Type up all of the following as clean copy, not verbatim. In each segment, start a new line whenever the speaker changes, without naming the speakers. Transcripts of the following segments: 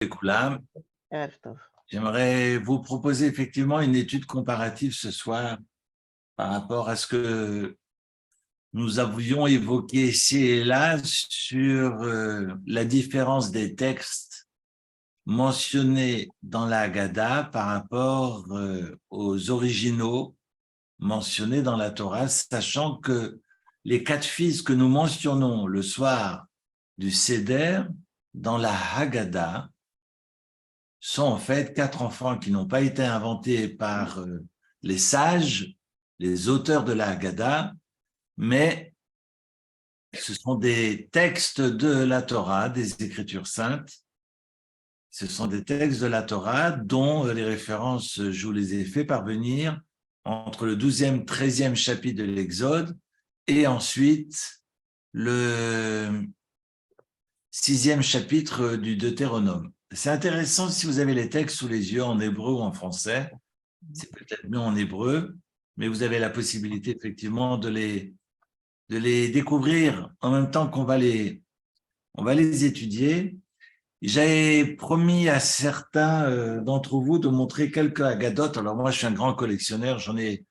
Koulam. J'aimerais vous proposer effectivement une étude comparative ce soir par rapport à ce que nous avions évoqué ici et là sur la différence des textes mentionnés dans la Haggadah par rapport aux originaux mentionnés dans la Torah, sachant que les 4 fils que nous mentionnons le soir du Seder dans la Haggadah sont en fait 4 enfants qui n'ont pas été inventés par les sages, les auteurs de la Haggadah, mais ce sont des textes de la Torah, des Écritures saintes. Ce sont des textes de la Torah dont les références, je vous les ai fait parvenir entre le 12e, 13e chapitre de l'Exode et ensuite le 6e chapitre du Deutéronome. C'est intéressant si vous avez les textes sous les yeux en hébreu ou en français. C'est peut-être mieux en hébreu, mais vous avez la possibilité effectivement de les découvrir en même temps qu'on va les étudier. J'avais promis à certains d'entre vous de montrer quelques agadotes. Alors moi, je suis un grand collectionneur, j'en ai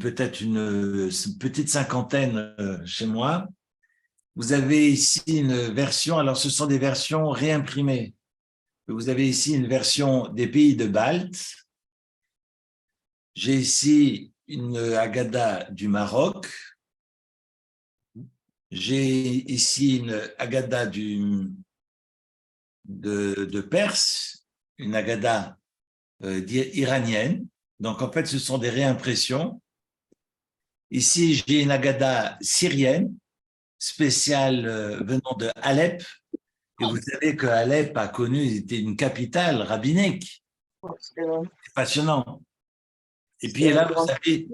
peut-être une petite cinquantaine chez moi. Vous avez ici une version, alors ce sont des versions réimprimées. Vous avez ici une version des pays de Balte. J'ai ici une Haggadah du Maroc. J'ai ici une Haggadah de Perse, une Haggadah iranienne. Donc, en fait, ce sont des réimpressions. Ici, j'ai une Haggadah syrienne, spéciale venant de Alep. Et vous savez que Alep a connu, était une capitale rabbinique. C'est passionnant. Et puis là, vous avez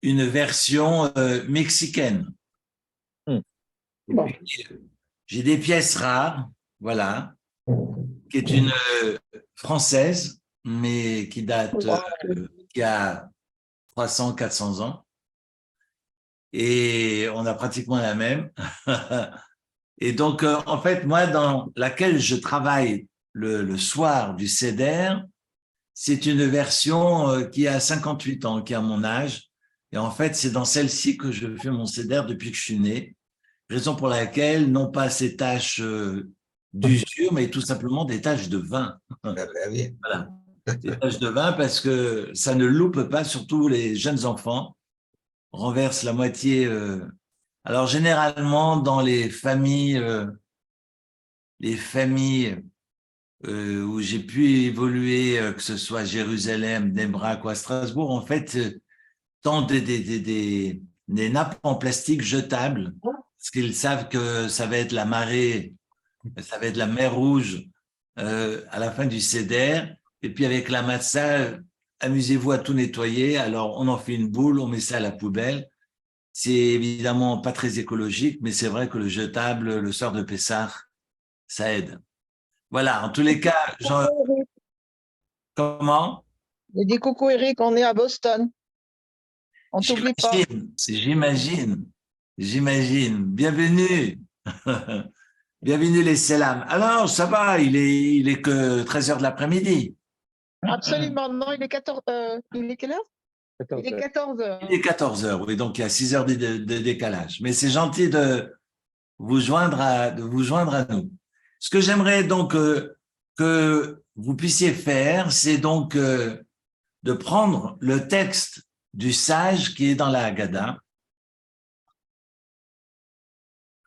une version mexicaine. J'ai des pièces rares, voilà, qui est une française, mais qui date, qui a 300, 400 ans. Et on a pratiquement la même. Et donc, en fait, moi, dans laquelle je travaille le soir du Seder, c'est une version qui a 58 ans, qui a mon âge. Et en fait, c'est dans celle-ci que je fais mon Seder depuis que je suis né. Raison pour laquelle, non pas ces taches d'usure, mais tout simplement des taches de vin. Voilà. Des taches de vin parce que ça ne loupe pas, surtout les jeunes enfants renversent la moitié. Alors, généralement, dans les familles où j'ai pu évoluer, que ce soit à Jérusalem, Nebrak ou à Strasbourg, en fait, tendent des nappes en plastique jetables, parce qu'ils savent que ça va être la marée, ça va être la mer Rouge à la fin du Seder. Et puis avec la matzah, amusez-vous à tout nettoyer. Alors on en fait une boule, on met ça à la poubelle. C'est évidemment pas très écologique, mais c'est vrai que le jetable, le soir de Pessah, ça aide. Voilà, en tous les cas, comment?
Je dis coucou Eric, on est à Boston. On t'oublie pas.
J'imagine. Bienvenue. Bienvenue les Selam. Alors, ça va, il est que 13h de l'après-midi.
Absolument, non, il est 14 il est quelle heure? 14 il est 14h.
Il est 14h, oui, donc il y a 6 heures de décalage. Mais c'est gentil de vous joindre à nous. Ce que j'aimerais donc que vous puissiez faire, c'est donc de prendre le texte du sage qui est dans la Haggadah.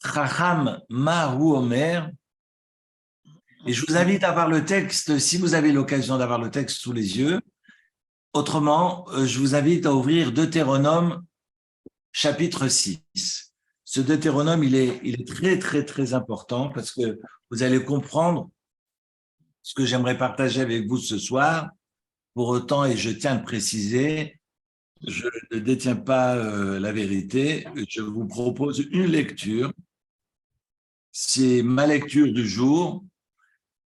Chacham Mahu Omer. Et je vous invite à voir le texte, si vous avez l'occasion d'avoir le texte sous les yeux. Autrement, je vous invite à ouvrir Deutéronome chapitre 6. Ce Deutéronome, il est très, très, très important parce que vous allez comprendre ce que j'aimerais partager avec vous ce soir. Pour autant, et je tiens à le préciser, je ne détiens pas la vérité. Je vous propose une lecture. C'est ma lecture du jour.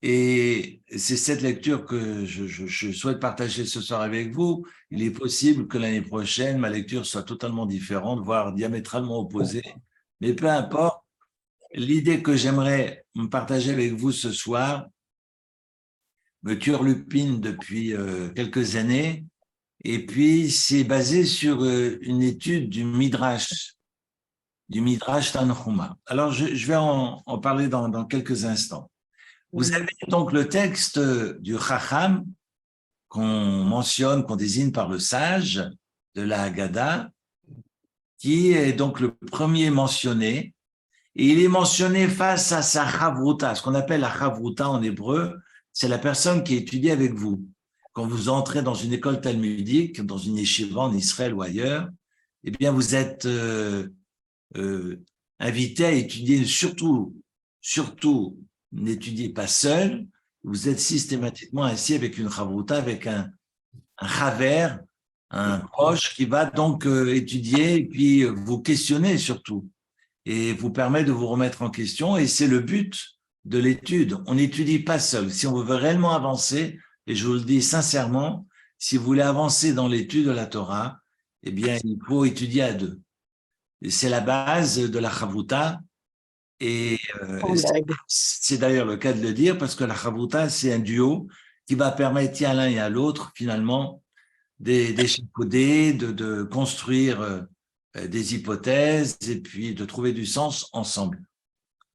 Et c'est cette lecture que je souhaite partager ce soir avec vous. Il est possible que l'année prochaine, ma lecture soit totalement différente, voire diamétralement opposée. Mais peu importe, l'idée que j'aimerais partager avec vous ce soir, me turlupine depuis quelques années. Et puis, c'est basé sur une étude du Midrash Tanhuma. Alors, je vais en parler dans quelques instants. Vous avez donc le texte du Chacham qu'on mentionne, qu'on désigne par le sage de la Haggadah, qui est donc le premier mentionné. Et il est mentionné face à sa chavruta. Ce qu'on appelle la chavruta en hébreu, c'est la personne qui étudie avec vous. Quand vous entrez dans une école talmudique, dans une yeshiva en Israël ou ailleurs, eh bien, vous êtes invité à étudier, surtout, n'étudiez pas seul, vous êtes systématiquement assis avec une chavruta, avec un chaver, un proche qui va donc étudier et puis vous questionner surtout et vous permet de vous remettre en question. Et c'est le but de l'étude. On n'étudie pas seul. Si on veut réellement avancer, et je vous le dis sincèrement, si vous voulez avancer dans l'étude de la Torah, eh bien, il faut étudier à deux. Et c'est la base de la Chavruta. Et c'est d'ailleurs le cas de le dire, parce que la Chavruta, c'est un duo qui va permettre à l'un et à l'autre, finalement, d'échafauder, de construire des hypothèses et puis de trouver du sens ensemble.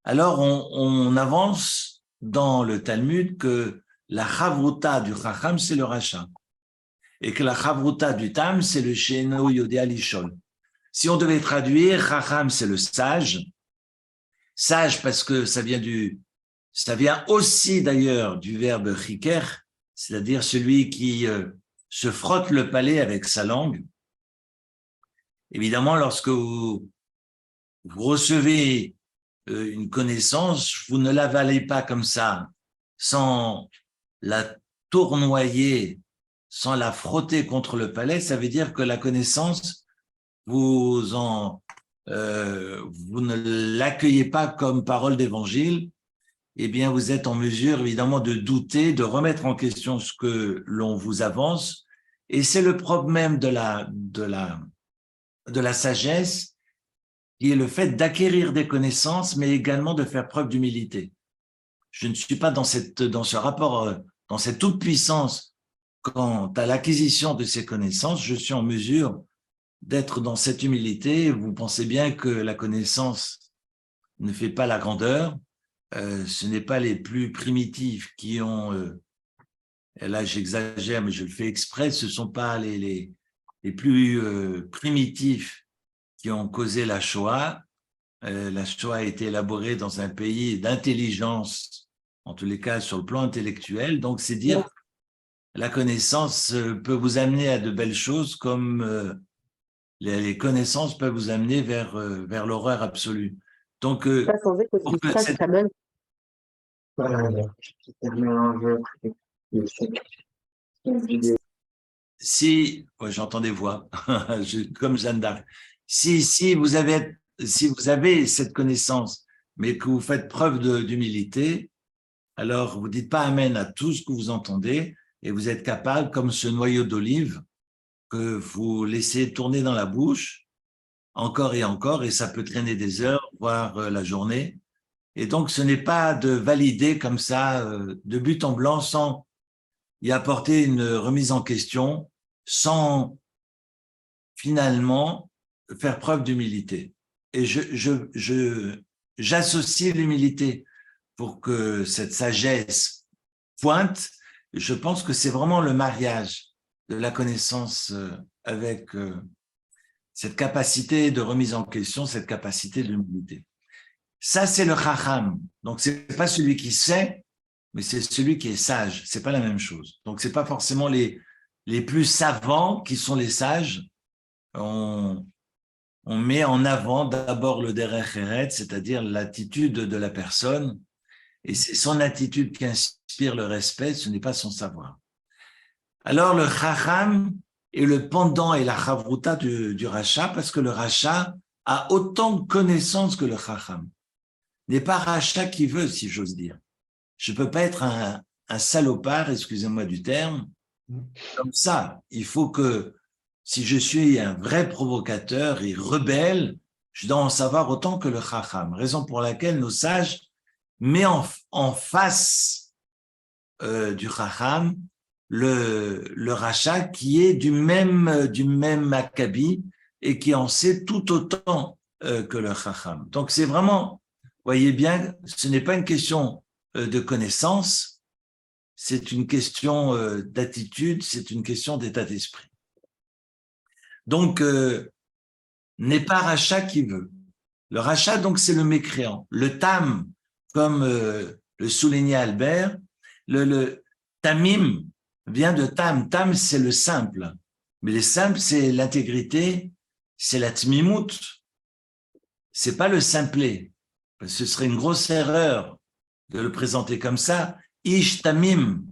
Alors, on avance dans le Talmud que la Chavruta du Chacham, c'est le Racha, et que la Chavruta du Tam, c'est le She'eno Yodea Lishol. Si on devait traduire, Chacham, c'est le sage. Sage parce que ça vient aussi d'ailleurs du verbe chiker, c'est-à-dire celui qui se frotte le palais avec sa langue. Évidemment, lorsque vous recevez une connaissance, vous ne l'avalez pas comme ça, sans la tournoyer, sans la frotter contre le palais. Ça veut dire que la connaissance, vous ne l'accueillez pas comme parole d'évangile. Eh bien, vous êtes en mesure, évidemment, de douter, de remettre en question ce que l'on vous avance. Et c'est le propre même de la sagesse, qui est le fait d'acquérir des connaissances, mais également de faire preuve d'humilité. Je ne suis pas dans ce rapport, dans cette toute-puissance quant à l'acquisition de ces connaissances. Je suis en mesure d'être dans cette humilité. Vous pensez bien que la connaissance ne fait pas la grandeur. Ce n'est pas les plus primitifs qui ont, et là j'exagère, mais je le fais exprès, ce ne sont pas les plus primitifs qui ont causé la Shoah. La Shoah a été élaborée dans un pays d'intelligence, en tous les cas sur le plan intellectuel. Donc, c'est dire que la connaissance peut vous amener à de belles choses, comme les connaissances peuvent vous amener vers l'horreur absolue. Donc, si, ouais, j'entends des voix, comme Jeanne d'Arc. Si vous avez cette connaissance, mais que vous faites preuve d'humilité, alors vous dites pas amen à tout ce que vous entendez et vous êtes capable, comme ce noyau d'olive, que vous laissez tourner dans la bouche encore et ça peut traîner des heures, voire la journée. Et donc, ce n'est pas de valider comme ça, de but en blanc, sans y apporter une remise en question, sans finalement faire preuve d'humilité. Et j'associe l'humilité pour que cette sagesse pointe. Je pense que c'est vraiment le mariage de la connaissance avec cette capacité de remise en question, cette capacité de l'humilité. Ça, c'est le chacham. Donc, c'est pas celui qui sait, mais c'est celui qui est sage. C'est pas la même chose. Donc, c'est pas forcément les plus savants qui sont les sages. On met en avant d'abord le derech eretz, c'est-à-dire l'attitude de la personne, et c'est son attitude qui inspire le respect, ce n'est pas son savoir. Alors, le chacham est le pendant et la chavruta du racha, parce que le racha a autant de connaissances que le chacham. N'est pas racha qui veut, si j'ose dire. Je ne peux pas être un salopard, excusez-moi du terme, comme ça. Il faut que, si je suis un vrai provocateur et rebelle, je dois en savoir autant que le chacham. Raison pour laquelle nos sages mettent en face du Chacham, le Racha qui est du même acabit et qui en sait tout autant que le Chacham. Donc c'est vraiment, voyez bien, ce n'est pas une question de connaissance, c'est une question d'attitude, c'est une question d'état d'esprit. Donc, n'est pas Racha qui veut. Le Racha, donc, c'est le mécréant. Le Tam, comme le soulignait Albert, le Tamim vient de Tam. Tam, c'est le simple. Mais le simple, c'est l'intégrité, c'est la Tmimout. C'est pas le simplet. Ce serait une grosse erreur de le présenter comme ça. Ish Tamim.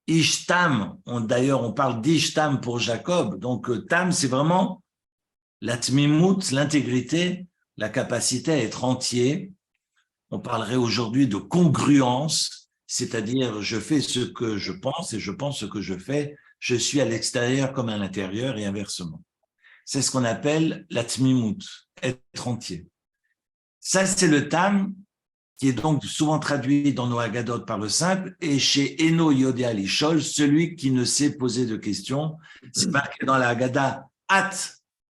Ishtam, d'ailleurs, on parle d'Ishtam pour Jacob. Donc, Tam, c'est vraiment la Tmimout, l'intégrité, la capacité à être entier. On parlerait aujourd'hui de congruence, c'est-à-dire je fais ce que je pense et je pense ce que je fais. Je suis à l'extérieur comme à l'intérieur et inversement. C'est ce qu'on appelle la Tmimout, être entier. Ça, c'est le Tam, qui est donc souvent traduit dans nos Haggadot par le simple, et chez Eno Yodea Lishol, celui qui ne sait poser de questions. C'est marqué dans la Haggadah, At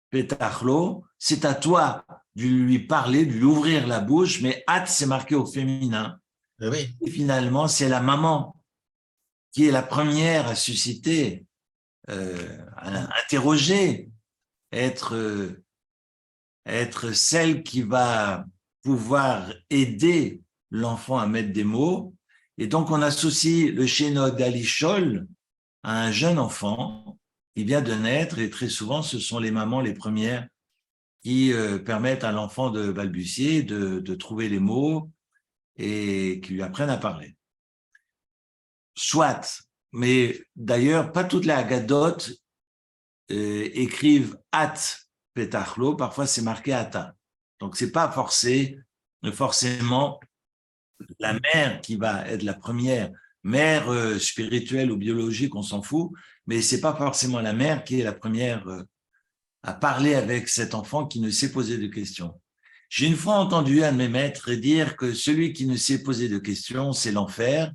Petachlo, c'est à toi de lui parler, de lui ouvrir la bouche, mais At, c'est marqué au féminin.
Oui.
Et finalement, c'est la maman qui est la première à susciter, à interroger, être celle qui va pouvoir aider l'enfant à mettre des mots. Et donc, on associe le Shénod Alishol à un jeune enfant qui vient de naître, et très souvent, ce sont les mamans les premières qui permettent à l'enfant de balbutier, de trouver les mots et qui lui apprennent à parler. Soit, mais d'ailleurs, pas toutes les Haggadot écrivent At Petachlo, parfois c'est marqué Ata. Donc, c'est pas forcément la mère qui va être la première, mère spirituelle ou biologique, on s'en fout, mais c'est pas forcément la mère qui est la première à parler avec cet enfant qui ne sait poser de questions. J'ai une fois entendu un de mes maîtres dire que celui qui ne sait poser de questions, c'est l'enfer,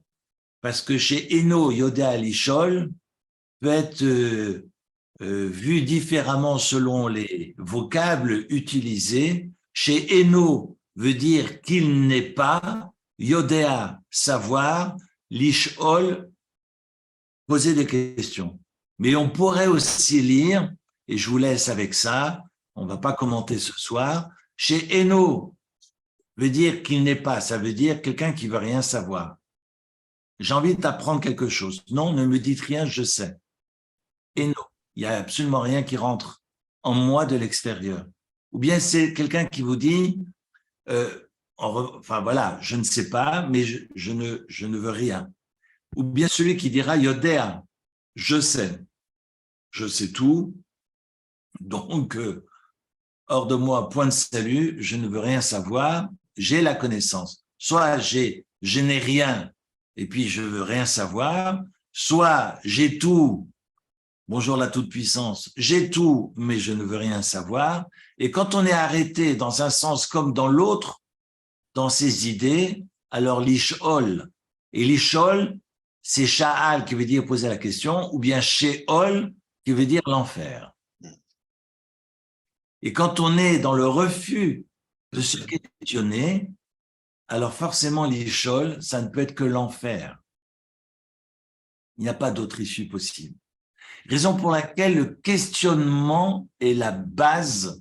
parce que chez Eno Yoda Alishol peut être vu différemment selon les vocables utilisés. Chez Eno veut dire qu'il n'est pas, Yodea, savoir, Lishol, poser des questions. Mais on pourrait aussi lire, et je vous laisse avec ça, on ne va pas commenter ce soir, chez Eno veut dire qu'il n'est pas, ça veut dire quelqu'un qui ne veut rien savoir. J'ai envie d'apprendre quelque chose. Non, ne me dites rien, je sais. Eno, il n'y a absolument rien qui rentre en moi de l'extérieur. Ou bien c'est quelqu'un qui vous dit, enfin voilà, je ne sais pas, mais je ne veux rien. Ou bien celui qui dira Yodea, je sais tout, donc hors de moi, point de salut, je ne veux rien savoir, j'ai la connaissance. Soit je n'ai rien et puis je veux rien savoir, soit j'ai tout, bonjour la toute-puissance, j'ai tout, mais je ne veux rien savoir. Et quand on est arrêté dans un sens comme dans l'autre, dans ses idées, alors l'ishol. Et l'ishol, c'est sha'al qui veut dire poser la question, ou bien sheol qui veut dire l'enfer. Et quand on est dans le refus de se questionner, alors forcément l'ishol, ça ne peut être que l'enfer. Il n'y a pas d'autre issue possible. Raison pour laquelle le questionnement est la base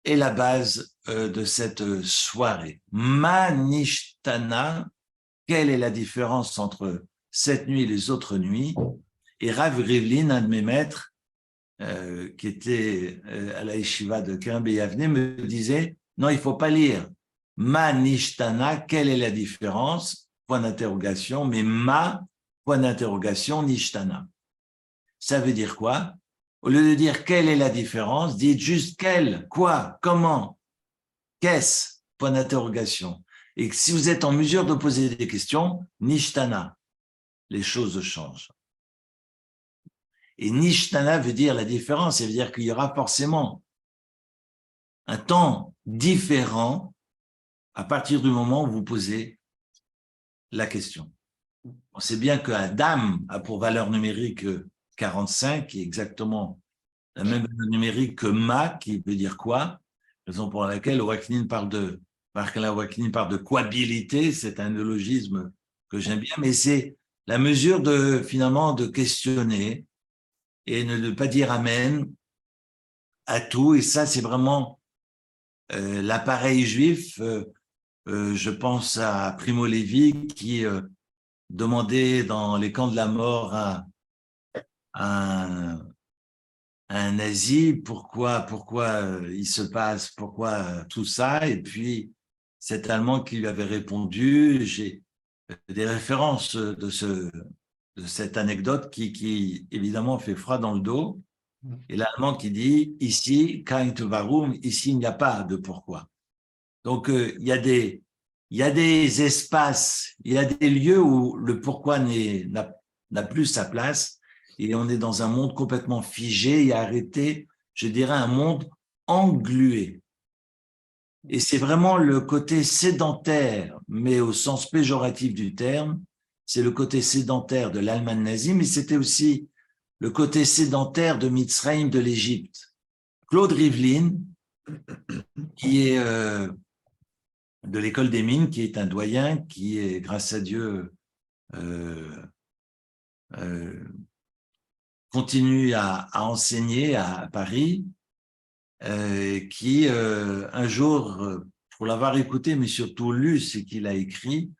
de cette soirée. Manishtana, quelle est la différence entre cette nuit et les autres nuits? Et Rav Rivlin, un de mes maîtres, qui était à la yeshiva de Kerem Beyavne, me disait, non, il ne faut pas lire Manishtana, quelle est la différence? Point d'interrogation, mais point d'interrogation, Nishtana. Ça veut dire quoi? Au lieu de dire quelle est la différence, dites juste quelle, quoi, comment, qu'est-ce, point d'interrogation. Et si vous êtes en mesure de poser des questions, nishtana, les choses changent. Et nishtana veut dire la différence, ça veut dire qu'il y aura forcément un temps différent à partir du moment où vous posez la question. On sait bien que Adam a pour valeur numérique 45, qui est exactement la même valeur numérique que Ma, qui veut dire quoi, raison pour laquelle Oaknin parle de cohabilité, c'est un néologisme que j'aime bien, mais c'est la mesure finalement de questionner et ne pas dire amen à tout, et ça c'est vraiment l'appareil juif. Je pense à Primo Levi qui demandait dans les camps de la mort à un nazi pourquoi il se passe, pourquoi tout ça, et puis cet Allemand qui lui avait répondu. J'ai des références de cette anecdote qui évidemment fait froid dans le dos, et l'Allemand qui dit ici, kein warum, ici il n'y a pas de pourquoi. Donc il y a des espaces, il y a des lieux où le pourquoi n'a plus sa place, et on est dans un monde complètement figé et arrêté, je dirais un monde englué. Et c'est vraiment le côté sédentaire, mais au sens péjoratif du terme, c'est le côté sédentaire de l'Allemagne nazie, mais c'était aussi le côté sédentaire de Mitzrayim, de l'Égypte. Claude Rivlin, qui est de l'école des mines, qui est un doyen, qui est, grâce à Dieu, continue à enseigner à Paris, qui un jour, pour l'avoir écouté, mais surtout lu ce qu'il a écrit,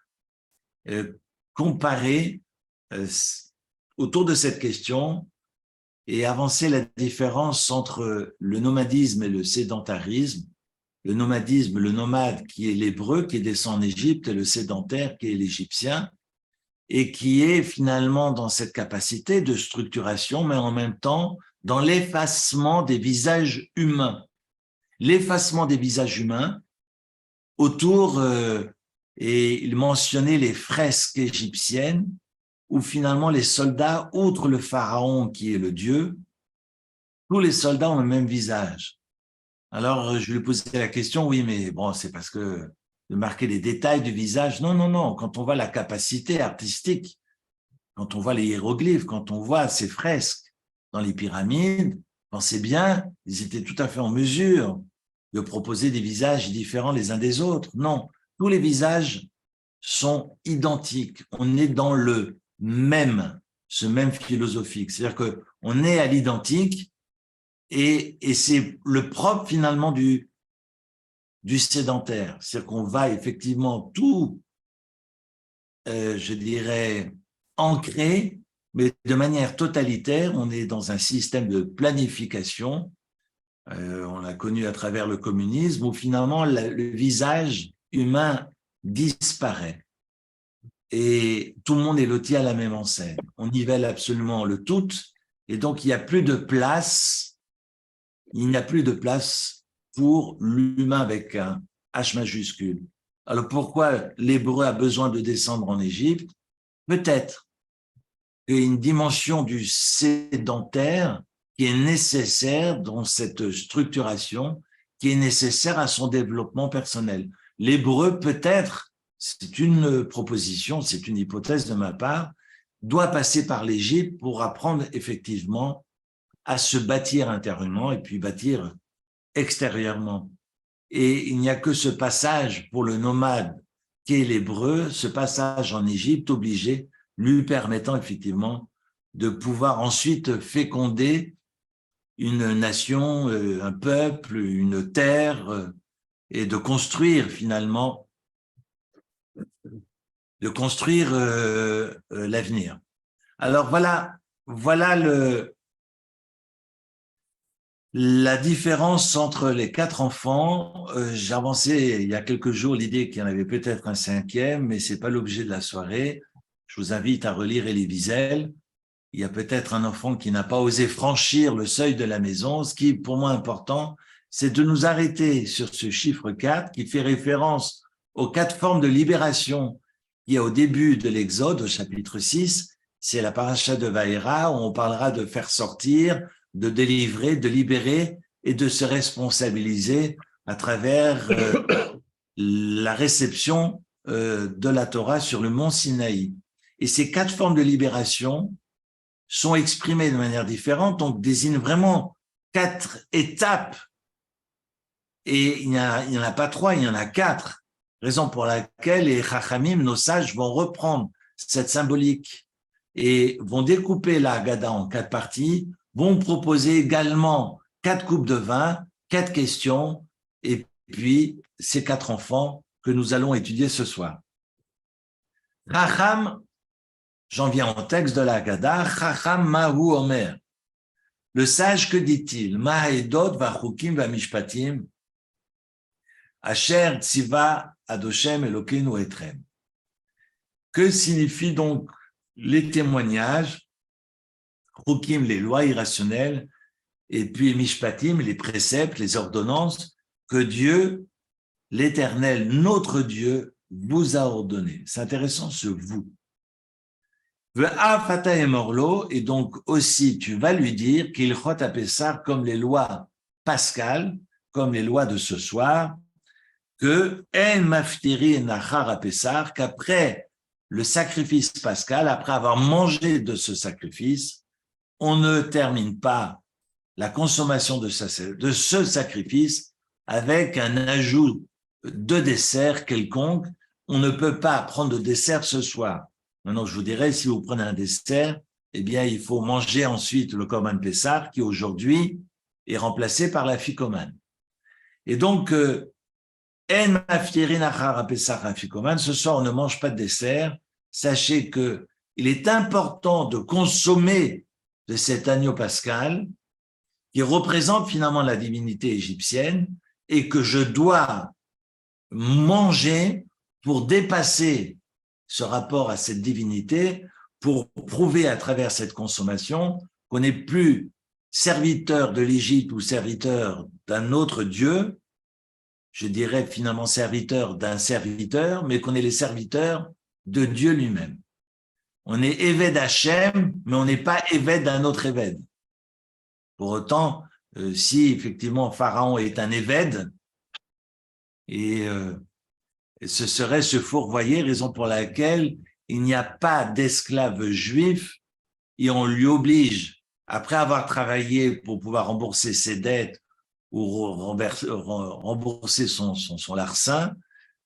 comparait autour de cette question et avançait la différence entre le nomadisme et le sédentarisme. Le nomadisme, le nomade qui est l'hébreu, qui descend en Égypte, et le sédentaire qui est l'égyptien, et qui est finalement dans cette capacité de structuration, mais en même temps dans l'effacement des visages humains. L'effacement des visages humains autour, et il mentionnait les fresques égyptiennes, où finalement les soldats, outre le pharaon qui est le dieu, tous les soldats ont le même visage. Alors, je lui ai posé la question, oui, mais bon, c'est parce que de marquer les détails du visage. Non, non, non, quand on voit la capacité artistique, quand on voit les hiéroglyphes, quand on voit ces fresques dans les pyramides, pensez bien, ils étaient tout à fait en mesure de proposer des visages différents les uns des autres. Non, tous les visages sont identiques. On est dans le même, ce même philosophique. C'est-à-dire qu'on est à l'identique, et c'est le propre finalement du sédentaire. C'est-à-dire qu'on va effectivement tout, je dirais, ancrer, mais de manière totalitaire. On est dans un système de planification, on l'a connu à travers le communisme, où finalement le visage humain disparaît. Et tout le monde est loti à la même enseigne. On nivelle absolument le tout, et donc il n'y a plus de place. Il n'y a plus de place pour l'humain avec un H majuscule. Alors pourquoi l'hébreu a besoin de descendre en Égypte? Peut-être qu'il y a une dimension du sédentaire qui est nécessaire dans cette structuration, qui est nécessaire à son développement personnel. L'hébreu, peut-être, c'est une proposition, c'est une hypothèse de ma part, doit passer par l'Égypte pour apprendre effectivement à se bâtir intérieurement et puis bâtir extérieurement. Et il n'y a que ce passage pour le nomade qui est l'hébreu, ce passage en Égypte obligé, lui permettant effectivement de pouvoir ensuite féconder une nation, un peuple, une terre, et de construire finalement, l'avenir. Alors voilà la différence entre les 4 enfants. J'ai avancé il y a quelques jours l'idée qu'il y en avait peut-être un 5e, mais ce n'est pas l'objet de la soirée. Je vous invite à relire Elie Wiesel. Il y a peut-être un enfant qui n'a pas osé franchir le seuil de la maison. Ce qui est pour moi important, c'est de nous arrêter sur ce chiffre 4 qui fait référence aux 4 formes de libération qu'il y a au début de l'Exode, au chapitre 6. C'est la paracha de Vaïra, où on parlera de faire sortir, de délivrer, de libérer et de se responsabiliser à travers la réception de la Torah sur le mont Sinaï. Et ces 4 formes de libération sont exprimées de manière différente, donc désignent vraiment 4 étapes. Et il n'y en a pas 3, il y en a 4. Raison pour laquelle les Chachamim, nos sages, vont reprendre cette symbolique et vont découper la Haggadah en 4 parties, vont proposer également 4 coupes de vin, 4 questions, et puis ces 4 enfants que nous allons étudier ce soir. Chacham, j'en viens au texte de la Haggadah, Chacham Mahu Omer. Le sage, que dit-il? Ma'edot v'achukim v'mishpatim, Asher tziva adoshem Elokeinu etrem. Que signifient donc les témoignages, chukim, les lois irrationnelles, et puis mishpatim, les préceptes, les ordonnances, que Dieu, l'Éternel, notre Dieu, vous a ordonné. C'est intéressant ce vous. Et donc aussi tu vas lui dire qu'il chot à Pessar comme les lois pascales, comme les lois de ce soir, que en maftiri nachar à Pessar, qu'après le sacrifice pascal, après avoir mangé de ce sacrifice, on ne termine pas la consommation de ce sacrifice avec un ajout de dessert quelconque. On ne peut pas prendre de dessert ce soir. Maintenant, je vous dirais, si vous prenez un dessert, eh bien, il faut manger ensuite le Korban Pessar, qui aujourd'hui est remplacé par la ficomane. Et donc, En maftirin achar Pessar afikoman, ce soir, on ne mange pas de dessert. Sachez que il est important de consommer de cet agneau pascal, qui représente finalement la divinité égyptienne, et que je dois manger pour dépasser ce rapport à cette divinité, pour prouver à travers cette consommation qu'on n'est plus serviteur de l'Égypte ou serviteur d'un autre Dieu, je dirais finalement serviteur d'un serviteur, mais qu'on est les serviteurs de Dieu lui-même. On est Éved Hachem, mais on n'est pas Éved d'un autre Éved. Pour autant, si effectivement Pharaon est un Éved, et ce serait se fourvoyer, raison pour laquelle il n'y a pas d'esclave juif et on lui oblige, après avoir travaillé pour pouvoir rembourser ses dettes ou rembourser son larcin,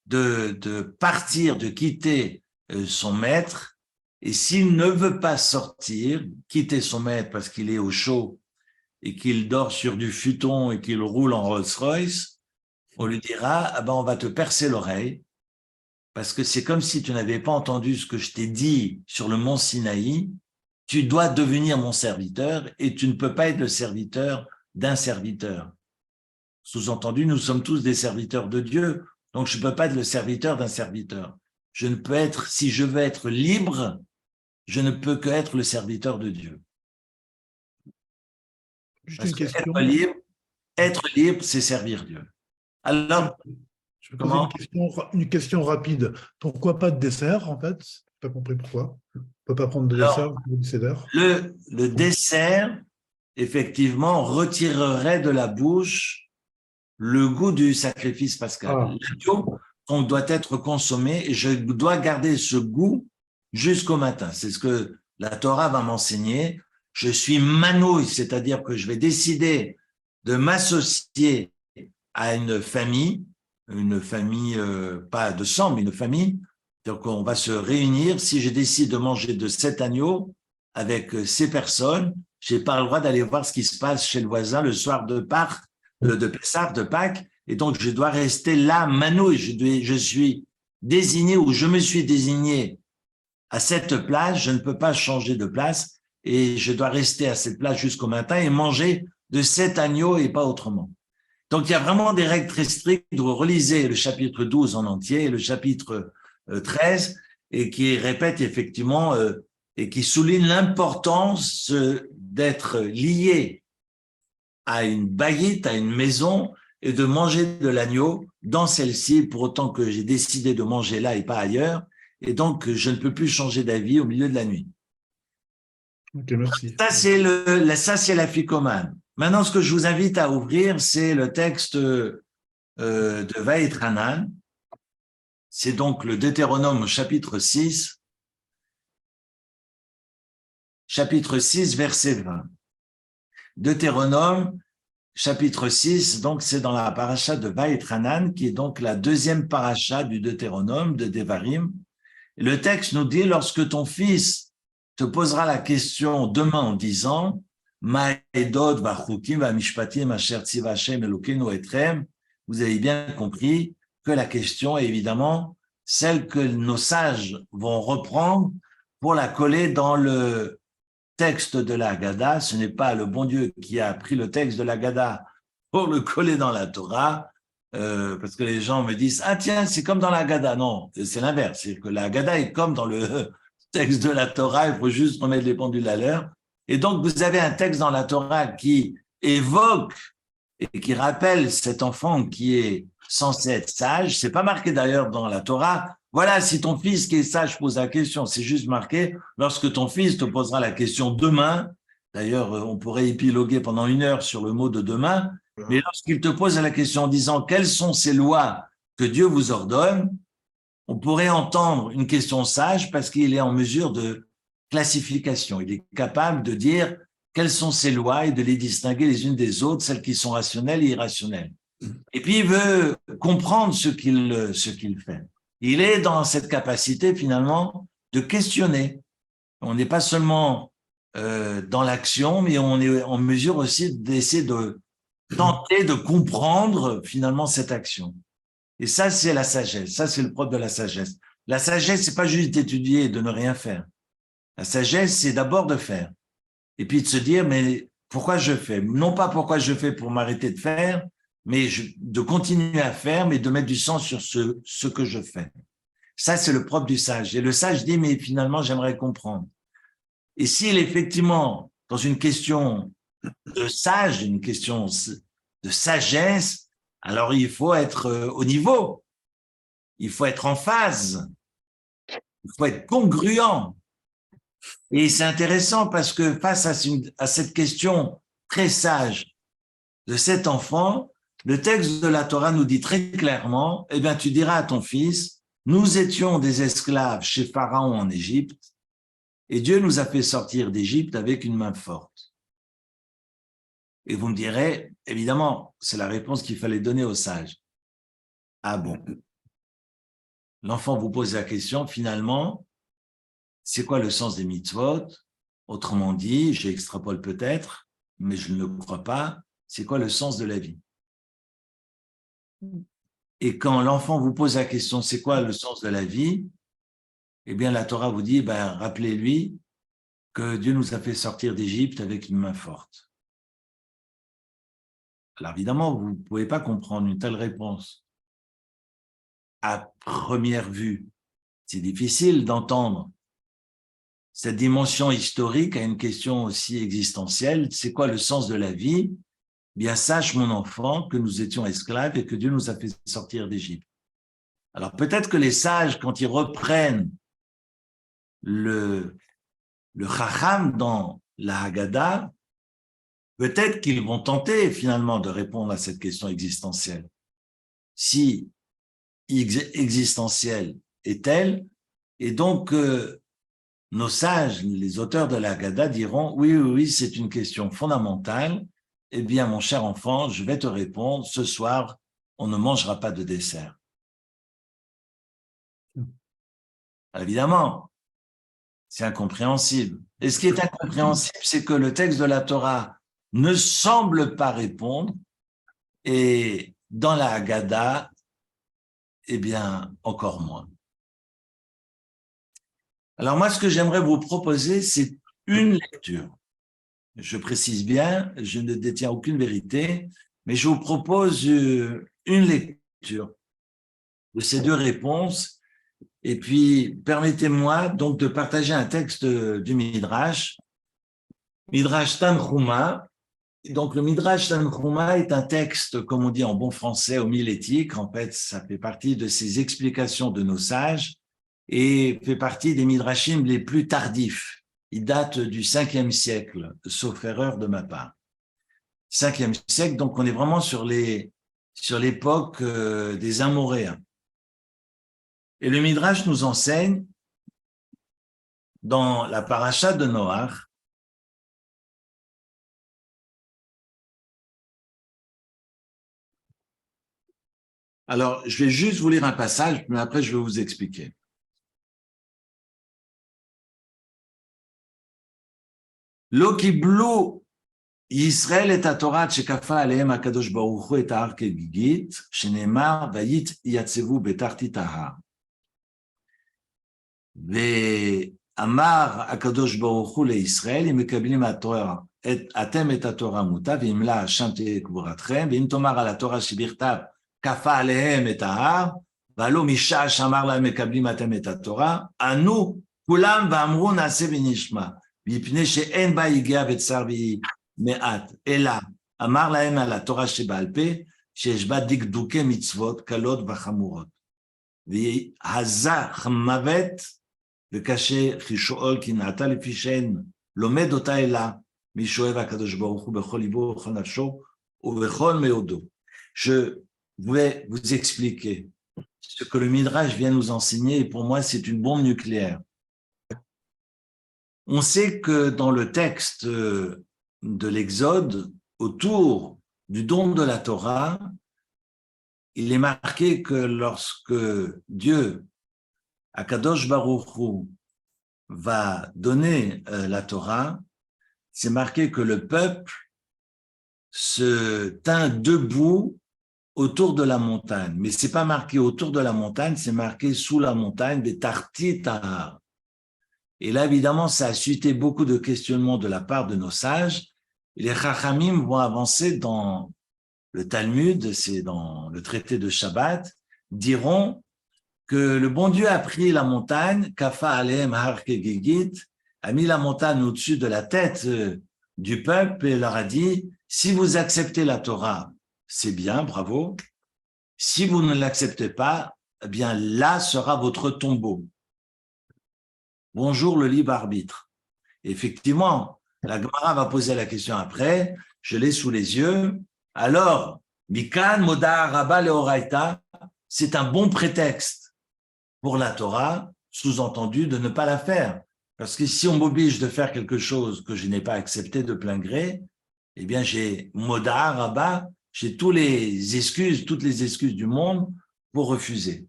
de partir, de quitter son maître, et s'il ne veut pas sortir, quitter son maître parce qu'il est au chaud et qu'il dort sur du futon et qu'il roule en Rolls-Royce, on lui dira, ah ben on va te percer l'oreille, parce que c'est comme si tu n'avais pas entendu ce que je t'ai dit sur le mont Sinaï, tu dois devenir mon serviteur et tu ne peux pas être le serviteur d'un serviteur. Sous-entendu, nous sommes tous des serviteurs de Dieu, donc je ne peux pas être le serviteur d'un serviteur. Je ne peux être, si je veux être libre, je ne peux qu'être le serviteur de Dieu.
Juste
parce
une question.
Être libre, c'est servir Dieu. Alors,
je vais poser une question rapide. Pourquoi pas de dessert, en fait? Je n'ai pas compris pourquoi. On ne peut pas prendre de dessert.
Le dessert, effectivement, retirerait de la bouche le goût du sacrifice pascal. L'agneau, on doit être consommé et je dois garder ce goût jusqu'au matin. C'est ce que la Torah va m'enseigner. Je suis manouille, c'est-à-dire que je vais décider de m'associer à une famille pas de sang, mais une famille. Donc, on va se réunir. Si je décide de manger de cet agneau avec ces personnes, je n'ai pas le droit d'aller voir ce qui se passe chez le voisin le soir de Pessah, de Pâques. Et donc, je dois rester là, manouille. Je suis désigné ou je me suis désigné à cette place. Je ne peux pas changer de place et je dois rester à cette place jusqu'au matin et manger de cet agneau et pas autrement. Donc, il y a vraiment des règles très strictes. Vous relisez le chapitre 12 en entier et le chapitre 13 et qui répète effectivement et qui souligne l'importance d'être lié à une baïte, à une maison et de manger de l'agneau dans celle-ci pour autant que j'ai décidé de manger là et pas ailleurs. Et donc, je ne peux plus changer d'avis au milieu de la nuit.
Ok, merci.
Ça, c'est la ficomane. Maintenant, ce que je vous invite à ouvrir, c'est le texte de Vaïtranan. C'est donc le Deutéronome chapitre 6. chapitre 6, verset 20. Deutéronome, chapitre 6, donc c'est dans la paracha de Vaïtranan, qui est donc la deuxième paracha du Deutéronome, de Devarim. Le texte nous dit, lorsque ton fils te posera la question demain en disant, Ma'edot v'achukim v'amishpatim asher tziva Hashem Elokeinu etrem, vous avez bien compris que la question est évidemment celle que nos sages vont reprendre pour la coller dans le texte de la Haggadah. Ce n'est pas le bon Dieu qui a pris le texte de la Haggadah pour le coller dans la Torah, parce que les gens me disent « Ah tiens, c'est comme dans la Haggadah ». Non, c'est l'inverse. C'est que la Haggadah est comme dans le texte de la Torah, il faut juste remettre les pendules à l'heure. Et donc, vous avez un texte dans la Torah qui évoque et qui rappelle cet enfant qui est censé être sage. C'est pas marqué d'ailleurs dans la Torah. Voilà, si ton fils qui est sage pose la question, c'est juste marqué, lorsque ton fils te posera la question demain, d'ailleurs, on pourrait épiloguer pendant 1 heure sur le mot de demain, mais lorsqu'il te pose la question en disant quelles sont ces lois que Dieu vous ordonne, on pourrait entendre une question sage parce qu'il est en mesure de classification. Il est capable de dire quelles sont ces lois et de les distinguer les unes des autres, celles qui sont rationnelles et irrationnelles. Et puis, il veut comprendre ce qu'il fait. Il est dans cette capacité, finalement, de questionner. On n'est pas seulement dans l'action, mais on est en mesure aussi d'essayer de tenter de comprendre, finalement, cette action. Et ça, c'est la sagesse. Ça, c'est le propre de la sagesse. La sagesse, c'est pas juste d'étudier et de ne rien faire. La sagesse, c'est d'abord de faire. Et puis de se dire, mais pourquoi je fais? Non pas pourquoi je fais pour m'arrêter de faire, mais de continuer à faire, mais de mettre du sens sur ce que je fais. Ça, c'est le propre du sage. Et le sage dit, mais finalement, j'aimerais comprendre. Et s'il est effectivement dans une question de sage, une question de sagesse, alors il faut être au niveau. Il faut être en phase. Il faut être congruent. Et c'est intéressant parce que face à cette question très sage de cet enfant, le texte de la Torah nous dit très clairement, eh bien, tu diras à ton fils, nous étions des esclaves chez Pharaon en Égypte et Dieu nous a fait sortir d'Égypte avec une main forte. Et vous me direz, évidemment, c'est la réponse qu'il fallait donner aux sages. Ah bon? L'enfant vous pose la question, finalement, c'est quoi le sens des mitzvot? Autrement dit, j'extrapole peut-être, mais je ne le crois pas, c'est quoi le sens de la vie? Et quand l'enfant vous pose la question, c'est quoi le sens de la vie? Eh bien, la Torah vous dit, rappelez-lui que Dieu nous a fait sortir d'Égypte avec une main forte. Alors évidemment, vous ne pouvez pas comprendre une telle réponse. À première vue, c'est difficile d'entendre cette dimension historique à une question aussi existentielle. C'est quoi le sens de la vie? Bien, sache, mon enfant, que nous étions esclaves et que Dieu nous a fait sortir d'Égypte. Alors, peut-être que les sages, quand ils reprennent le Chacham dans la Haggadah, peut-être qu'ils vont tenter finalement de répondre à cette question existentielle. Si existentielle est-elle, et donc nos sages, les auteurs de la Haggadah diront « Oui, c'est une question fondamentale. Eh bien, mon cher enfant, je vais te répondre, ce soir, on ne mangera pas de dessert. » Évidemment, c'est incompréhensible. Et ce qui est incompréhensible, c'est que le texte de la Torah ne semble pas répondre, et dans la Haggadah, eh bien, encore moins. Alors moi, ce que j'aimerais vous proposer, c'est une lecture. Je précise bien, je ne détiens aucune vérité, mais je vous propose une lecture de ces deux réponses. Et puis, permettez-moi donc de partager un texte du Midrash, Midrash Tanchuma. Donc, le Midrash Tanchuma est un texte, comme on dit en bon français, homilétique. En fait, ça fait partie de ces explications de nos sages et fait partie des Midrashim les plus tardifs. Il date du 5e siècle, sauf erreur de ma part. 5e siècle, donc on est vraiment sur l'époque des Amoréens. Et le Midrash nous enseigne, dans la paracha de Noach, Alors, je vais juste vous lire un passage, mais après, je vais vous expliquer. Lo kiblu Yisrael et Torah shekafa alehem hakadosh baruch hu et ha'ar kegigit, shenemar vayit yatzevu betartit ha'ar. ואמר הקדוש ברוך הוא לישראל, אם מקבלים התורה, אתם את התורה מוטב, ואם לה שם תהיה קבורתכם, ואם תאמר על התורה שבכתב, כפה עליהם את ההר, ועלו משעה שאמר להם מקבלים אתם את התורה, ענו כולם ואמרו נעשה ונשמע, מפני שאין בה יגיעה וצר והיא מעט, אלא אמר להם על התורה שבעל פה, שיש בה דקדוקי מצוות קלות וחמורות. והזה מוות, וקשה חישואל כי נעתה לפי שאין לומד אותה אלא מי שאוהב הקדוש ברוך הוא בכל ליבו ובכל נפשו ובכל מאודו. Je vais vous expliquer ce que le Midrash vient nous enseigner et pour moi c'est une bombe nucléaire. On sait que dans le texte de l'Exode, autour du don de la Torah, il est marqué que lorsque Dieu Akadosh Baruch Hu va donner la Torah, c'est marqué que le peuple se tint debout autour de la montagne. Mais c'est pas marqué autour de la montagne, c'est marqué sous la montagne, Betartit Ahar. Et là, évidemment, ça a suscité beaucoup de questionnements de la part de nos sages. Les Chachamim vont avancer dans le Talmud, c'est dans le traité de Shabbat, diront que le bon Dieu a pris la montagne, Kafa Aleem Har Kegigit, a mis la montagne au-dessus de la tête du peuple et leur a dit, si vous acceptez la Torah, c'est bien, bravo. Si vous ne l'acceptez pas, eh bien là sera votre tombeau. Bonjour le libre arbitre. Effectivement, la Gemara va poser la question après, je l'ai sous les yeux. Alors, Mikan Moda Rabba Leoraita, c'est un bon prétexte pour la Torah, sous-entendu de ne pas la faire. Parce que si on m'oblige de faire quelque chose que je n'ai pas accepté de plein gré, eh bien j'ai Moda Rabba, j'ai toutes les excuses du monde pour refuser.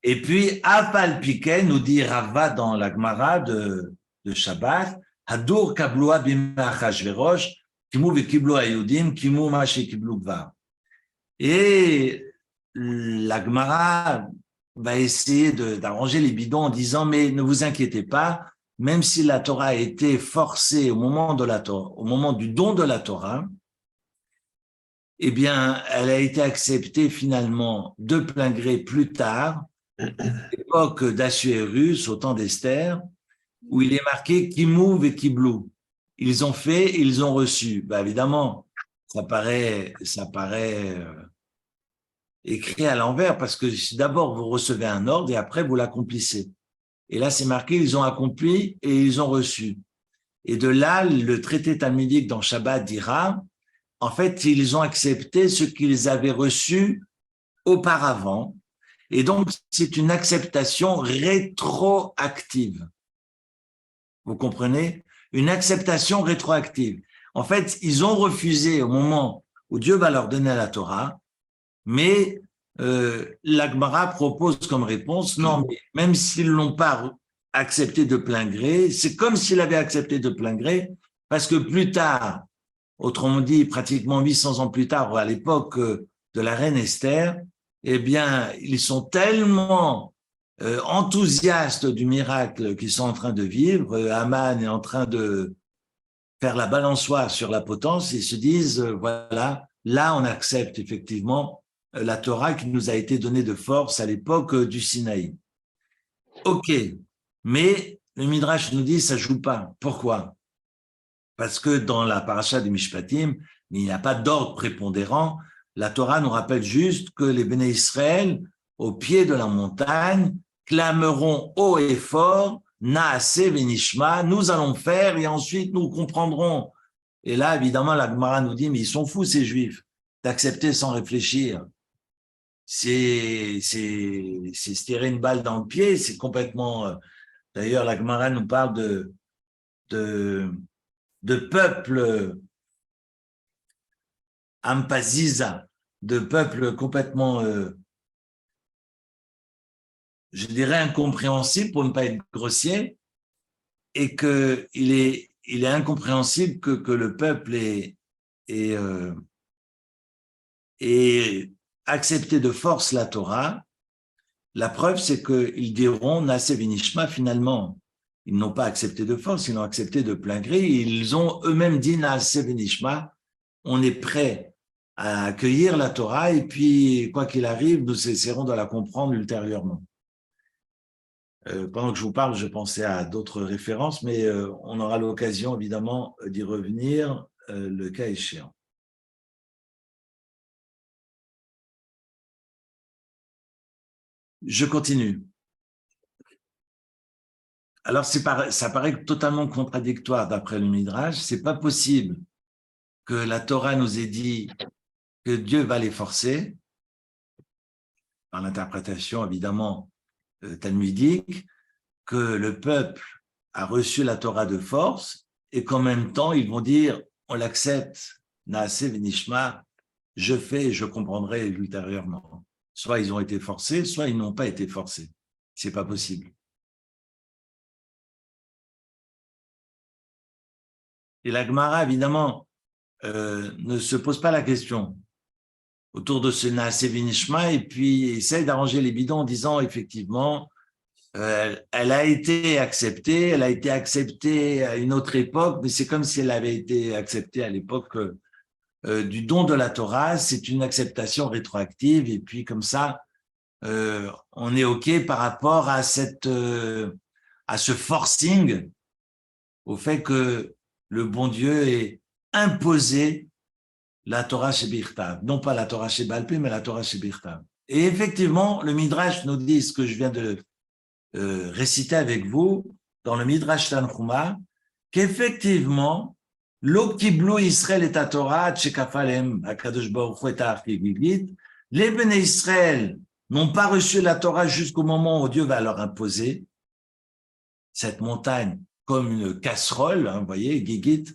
Et puis, Afal Piquet nous dit Rava dans la Gemara de Shabbat, Hadur Kabloa Bima Achashverosh, Kimu Vekiblo Ayudim, Kimu Mashi Kiblo Gvar. Et la Gemara va essayer d'arranger les bidons en disant, mais ne vous inquiétez pas, même si la Torah a été forcée au moment du don de la Torah, eh bien, elle a été acceptée finalement de plein gré plus tard, à l'époque d'Assuérus, au temps d'Esther, où il est marqué Kimouv et Kiblou. Ils ont fait, ils ont reçu. Ben, évidemment, ça paraît écrit à l'envers parce que d'abord vous recevez un ordre et après vous l'accomplissez. Et là, c'est marqué, ils ont accompli et ils ont reçu. Et de là, le traité talmudique dans Shabbat dira, en fait, ils ont accepté ce qu'ils avaient reçu auparavant. Et donc, c'est une acceptation rétroactive. Vous comprenez? Une acceptation rétroactive. En fait, ils ont refusé au moment où Dieu va leur donner la Torah, mais la Gemara propose comme réponse, non, mais même s'ils ne l'ont pas accepté de plein gré, c'est comme s'ils l'avaient accepté de plein gré, parce que plus tard, autrement dit, pratiquement 800 ans plus tard, à l'époque de la reine Esther, eh bien, ils sont tellement enthousiastes du miracle qu'ils sont en train de vivre. Haman est en train de faire la balançoire sur la potence et se disent, voilà, là, on accepte effectivement la Torah qui nous a été donnée de force à l'époque du Sinaï. Ok, mais le Midrash nous dit, ça joue pas. Pourquoi? Parce que dans la paracha des Mishpatim, il n'y a pas d'ordre prépondérant. La Torah nous rappelle juste que les Béné Israël, au pied de la montagne, clameront haut et fort, Naase Venishma, nous allons faire et ensuite nous comprendrons. Et là, évidemment, la Gemara nous dit, mais ils sont fous ces Juifs, d'accepter sans réfléchir. C'est se tirer une balle dans le pied, c'est complètement... D'ailleurs, la Gemara nous parle de peuple Ampaziza, de peuple complètement, je dirais, incompréhensible pour ne pas être grossier, et qu'il est incompréhensible que le peuple ait accepté de force la Torah. La preuve, c'est qu'ils diront Naaseh v'nishma finalement. Ils n'ont pas accepté de force, ils l'ont accepté de plein gré. Ils ont eux-mêmes dit Naaseh v'nishma. On est prêt à accueillir la Torah et puis, quoi qu'il arrive, nous essaierons de la comprendre ultérieurement. Pendant que je vous parle, je pensais à d'autres références, mais on aura l'occasion, évidemment, d'y revenir le cas échéant. Je continue. Alors, ça paraît totalement contradictoire d'après le Midrash. C'est pas possible que la Torah nous ait dit que Dieu va les forcer, par l'interprétation évidemment talmudique, que le peuple a reçu la Torah de force et qu'en même temps, ils vont dire on l'accepte, Naaseh v'nishma, je fais et je comprendrai ultérieurement. Soit ils ont été forcés, soit ils n'ont pas été forcés. C'est pas possible. Et la Gemara, évidemment, ne se pose pas la question autour de ce Naaseh v'nishma et puis essaye d'arranger les bidons en disant effectivement, elle a été acceptée à une autre époque, mais c'est comme si elle avait été acceptée à l'époque du don de la Torah, c'est une acceptation rétroactive et puis comme ça, on est OK par rapport à ce forcing, au fait que le bon Dieu ait imposé la Torah chez Birtav, non pas la Torah chez Baal Pé, mais la Torah chez Birtav. Et effectivement, le Midrash nous dit ce que je viens de réciter avec vous, dans le Midrash Tanchuma, qu'effectivement, Lo kiblu Israël et Torah, tshekafalem, akadosh baruch hu et ha'achivivit, les Béné Israël n'ont pas reçu la Torah jusqu'au moment où Dieu va leur imposer cette montagne comme une casserole, hein, vous voyez, gigit,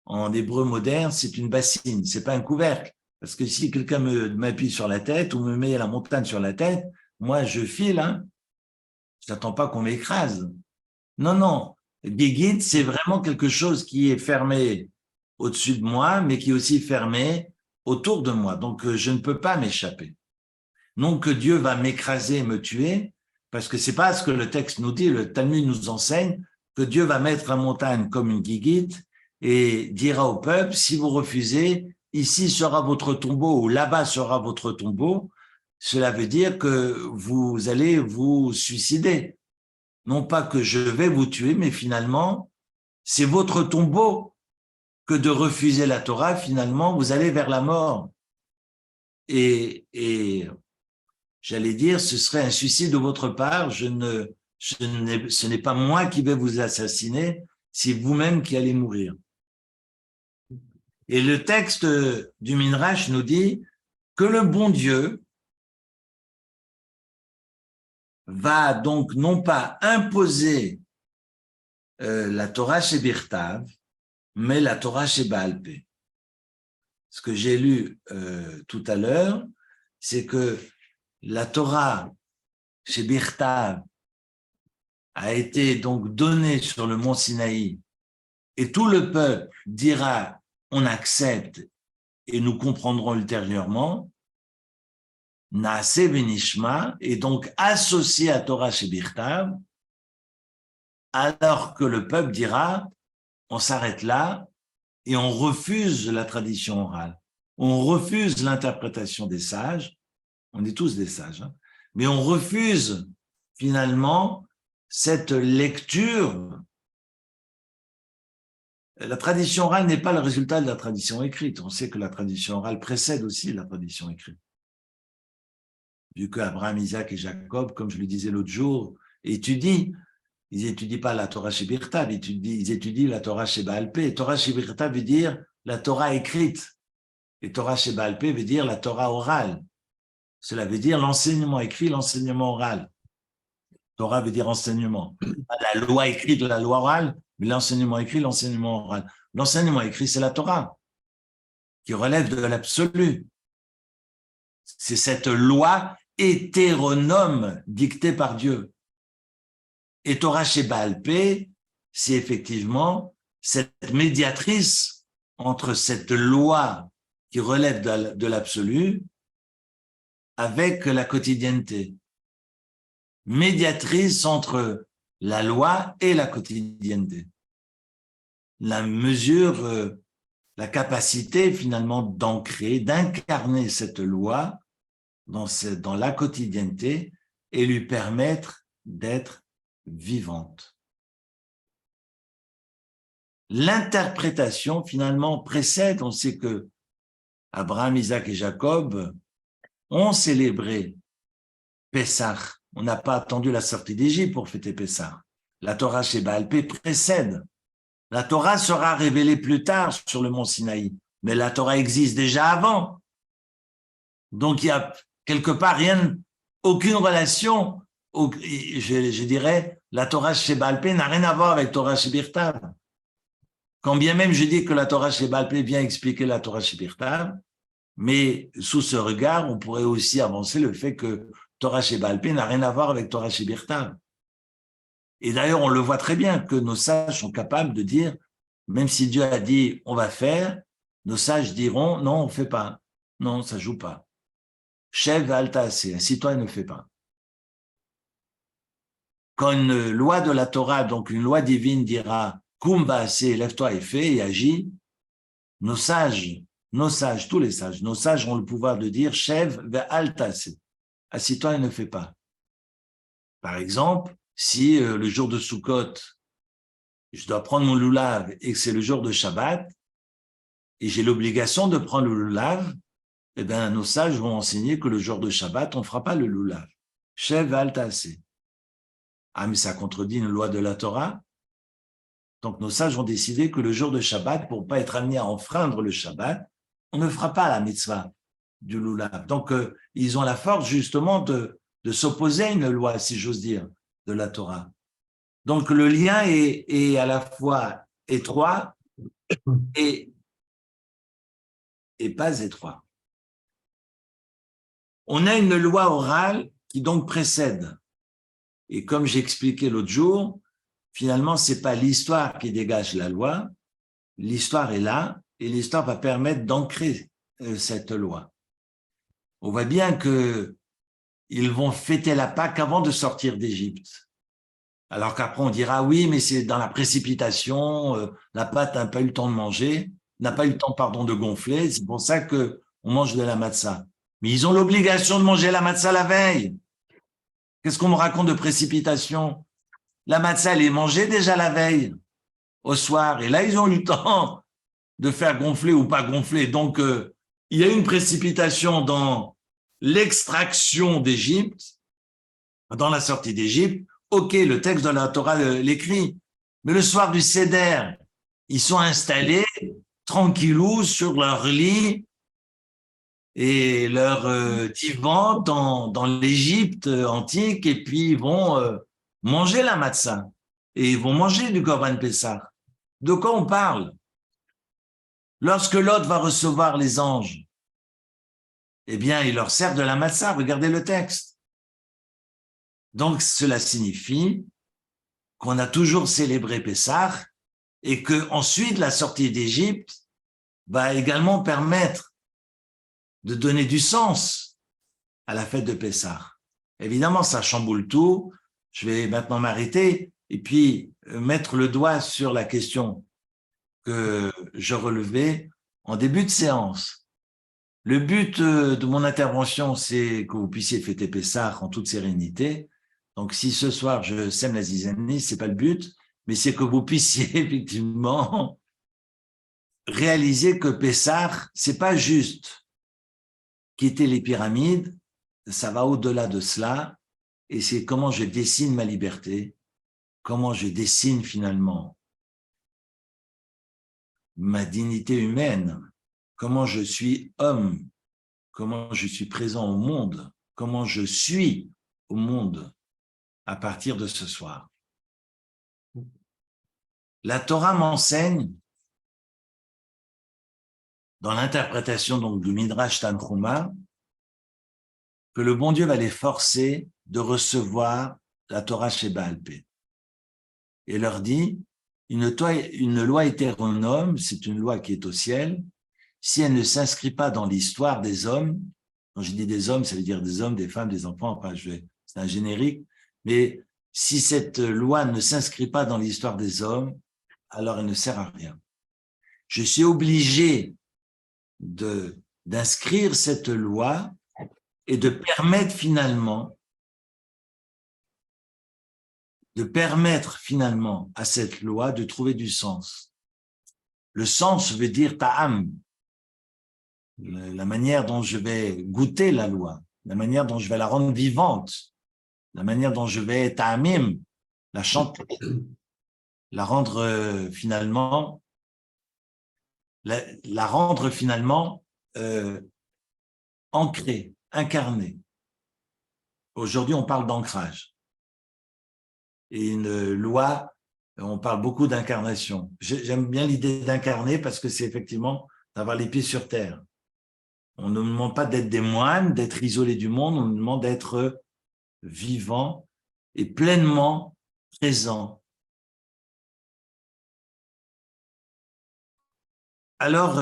en hébreu moderne, c'est une bassine, c'est pas un couvercle. Parce que si quelqu'un m'appuie sur la tête ou me met la montagne sur la tête, moi je file, hein, je n'attends pas qu'on m'écrase. Non, non, gigit, c'est vraiment quelque chose qui est fermé au-dessus de moi, mais qui est aussi fermé autour de moi. Donc, je ne peux pas m'échapper. Non que Dieu va m'écraser et me tuer, parce que c'est pas ce que le texte nous dit, le Talmud nous enseigne que Dieu va mettre la montagne comme une guiguite et dira au peuple, si vous refusez, ici sera votre tombeau ou là-bas sera votre tombeau. Cela veut dire que vous allez vous suicider. Non pas que je vais vous tuer, mais finalement, c'est votre tombeau que de refuser la Torah. Finalement, vous allez vers la mort. Et j'allais dire, ce serait un suicide de votre part. Ce n'est pas moi qui vais vous assassiner, c'est vous-même qui allez mourir. Et le texte du Midrash nous dit que le bon Dieu va donc non pas imposer la Torah chez Birtav, mais la Torah chez Baal Pé. Ce que j'ai lu tout à l'heure, c'est que la Torah chez Birtav a été donc donnée sur le mont Sinaï et tout le peuple dira on accepte et nous comprendrons ultérieurement, Naaseh v'nishma est donc associé à Torah chez Birtav, alors que le peuple dira on s'arrête là et on refuse la tradition orale, on refuse l'interprétation des sages, on est tous des sages, hein, mais on refuse finalement cette lecture. La tradition orale n'est pas le résultat de la tradition écrite. On sait que la tradition orale précède aussi la tradition écrite. Vu qu'Abraham, Isaac et Jacob, comme je le disais l'autre jour, étudient, ils n'étudient pas la Torah chez Birtav, ils étudient la Torah chez Baal Pé. Torah chez Birtav veut dire la Torah écrite. Et Torah chez Baal Pé veut dire la Torah orale. Cela veut dire l'enseignement écrit, l'enseignement oral. Torah veut dire enseignement. La loi écrite, la loi orale, mais l'enseignement écrit, l'enseignement oral. L'enseignement écrit, c'est la Torah, qui relève de l'absolu. C'est cette loi hétéronome dictée par Dieu. Et Torah chez Baal Pé, c'est effectivement cette médiatrice entre cette loi qui relève de l'absolu avec la quotidienneté. Médiatrice entre la loi et la quotidienneté. La mesure, la capacité finalement d'ancrer, d'incarner cette loi dans la quotidienneté et lui permettre d'être vivante. L'interprétation finalement précède, on sait que Abraham, Isaac et Jacob ont célébré Pessah. On n'a pas attendu la sortie d'Égypte pour fêter Pessah. La Torah chez Baal Pé précède. La Torah sera révélée plus tard sur le mont Sinaï, mais la Torah existe déjà avant. Donc il y a quelque part aucune relation, je dirais, la Torah chez Baal Pé n'a rien à voir avec Torah chez Birtav. Quand bien même je dis que la Torah chez Baal Pé vient expliquer la Torah chez Birtav, mais sous ce regard, on pourrait aussi avancer le fait que Torah chez Baal Pé n'a rien à voir avec Torah chez Birtav. Et d'ailleurs, on le voit très bien que nos sages sont capables de dire, même si Dieu a dit on va faire, nos sages diront non, on ne fait pas. Non, ça ne joue pas. Shev alta aseh, assis-toi et ne fais pas. Quand une loi de la Torah, donc une loi divine dira Koum va aseh, lève-toi et fais et agis, nos sages, tous les sages, nos sages ont le pouvoir de dire Shev alta aseh, assis-toi et ne fais pas. Par exemple, si le jour de Sukkot, je dois prendre mon lulav et que c'est le jour de Shabbat, et j'ai l'obligation de prendre le lulav, eh bien, nos sages vont enseigner que le jour de Shabbat, on ne fera pas le lulav. Shev alta aseh. Ah, mais ça contredit une loi de la Torah. Donc, nos sages ont décidé que le jour de Shabbat, pour ne pas être amené à enfreindre le Shabbat, on ne fera pas la mitzvah du lulav. Donc, ils ont la force, justement, de s'opposer à une loi, si j'ose dire, de la Torah. Donc, le lien est à la fois étroit et pas étroit. On a une loi orale qui donc précède. Et comme j'expliquais l'autre jour, finalement, ce n'est pas l'histoire qui dégage la loi, l'histoire est là, et l'histoire va permettre d'ancrer cette loi. On voit bien qu'ils vont fêter la Pâque avant de sortir d'Égypte. Alors qu'après, on dira, oui, mais c'est dans la précipitation, la pâte n'a pas eu le temps de manger, n'a pas eu le temps, pardon, de gonfler, c'est pour ça qu'on mange de la matzah. Mais ils ont l'obligation de manger la matzah la veille. Qu'est-ce qu'on me raconte de précipitation? La matzah, elle est mangée déjà la veille, au soir. Et là, ils ont eu le temps de faire gonfler ou pas gonfler. Donc, il y a une précipitation dans l'extraction d'Égypte, dans la sortie d'Égypte. Ok, le texte de la Torah l'écrit. Mais le soir du Seder, ils sont installés tranquillou sur leur lit et leur divan dans l'Égypte antique, et puis ils vont manger la matzah et ils vont manger du Korban Pessah. De quoi on parle? Lorsque Lot va recevoir les anges, eh bien, il leur sert de la matzah. Regardez le texte. Donc, cela signifie qu'on a toujours célébré Pessah et que ensuite la sortie d'Égypte va également permettre de donner du sens à la fête de Pessah. Évidemment, ça chamboule tout. Je vais maintenant m'arrêter et puis mettre le doigt sur la question que je relevais en début de séance. Le but de mon intervention, c'est que vous puissiez fêter Pessah en toute sérénité. Donc, si ce soir, je sème la zizanie, ce n'est pas le but, mais c'est que vous puissiez effectivement réaliser que Pessah, ce n'est pas juste quitter les pyramides, ça va au-delà de cela, et c'est comment je dessine ma liberté, comment je dessine finalement ma dignité humaine, comment je suis homme, comment je suis présent au monde, comment je suis au monde à partir de ce soir. La Torah m'enseigne, dans l'interprétation donc du Midrash Tanchuma, que le bon Dieu va les forcer de recevoir la Torah chez Baal Pé. Et leur dit, une loi hétéronome, c'est une loi qui est au ciel, si elle ne s'inscrit pas dans l'histoire des hommes, quand je dis des hommes, ça veut dire des hommes, des femmes, des enfants, enfin, c'est un générique, mais si cette loi ne s'inscrit pas dans l'histoire des hommes, alors elle ne sert à rien. Je suis obligé d'inscrire cette loi et de permettre finalement à cette loi de trouver du sens. Le sens veut dire ta'am, la manière dont je vais goûter la loi, la manière dont je vais la rendre vivante, la manière dont je vais ta'amim, la chanter, la rendre finalement ancrée, incarnée. Aujourd'hui, on parle d'ancrage. Et une loi, on parle beaucoup d'incarnation. J'aime bien l'idée d'incarner parce que c'est effectivement d'avoir les pieds sur terre. On ne nous demande pas d'être des moines, d'être isolés du monde, on nous demande d'être vivants et pleinement présents. Alors,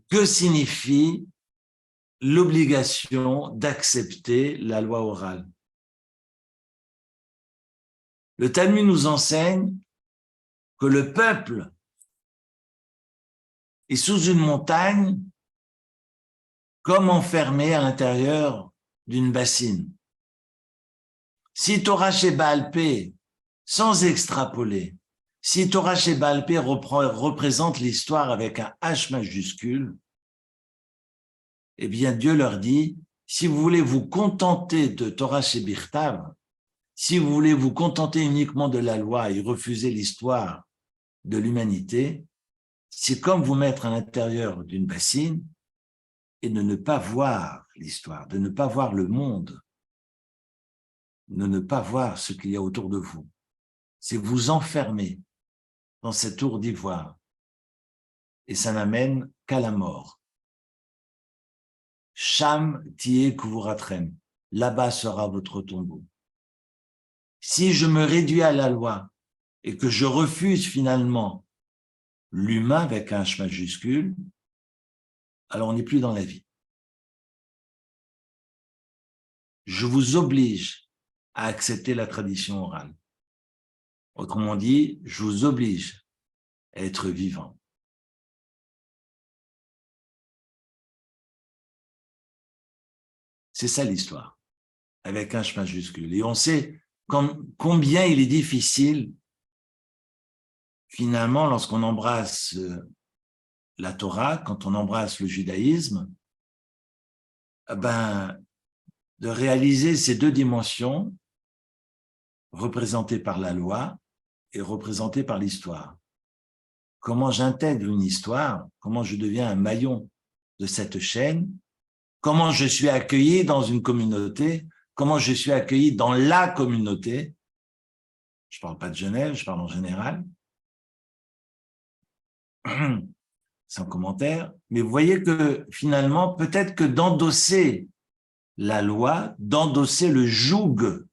que signifie l'obligation d'accepter la loi orale? Le Talmud nous enseigne que le peuple est sous une montagne comme enfermé à l'intérieur d'une bassine. Si Torah chez Baal Pé, sans extrapoler, si Torah chez Baal Pé représente l'histoire avec un H majuscule, eh bien Dieu leur dit, si vous voulez vous contenter de Torah chez Birtav, si vous voulez vous contenter uniquement de la loi et refuser l'histoire de l'humanité, c'est comme vous mettre à l'intérieur d'une bassine et de ne pas voir l'histoire, de ne pas voir le monde, de ne pas voir ce qu'il y a autour de vous. C'est vous enfermer dans cette tour d'ivoire et ça n'amène qu'à la mort. Sham tié kuvuratrem, là-bas sera votre tombeau. Si je me réduis à la loi et que je refuse finalement l'humain avec un H majuscule, alors on n'est plus dans la vie. Je vous oblige à accepter la tradition orale. Autrement dit, je vous oblige à être vivant. C'est ça l'histoire, avec un H majuscule. Et on sait combien il est difficile, finalement, lorsqu'on embrasse la Torah, quand on embrasse le judaïsme, de réaliser ces deux dimensions représentées par la loi et représentées par l'histoire. Comment j'intègre une histoire, comment je deviens un maillon de cette chaîne, comment je suis accueilli dans une communauté, comment je suis accueilli dans la communauté. Je ne parle pas de Genève, je parle en général. Sans commentaire. Mais vous voyez que finalement, peut-être que d'endosser la loi, d'endosser le joug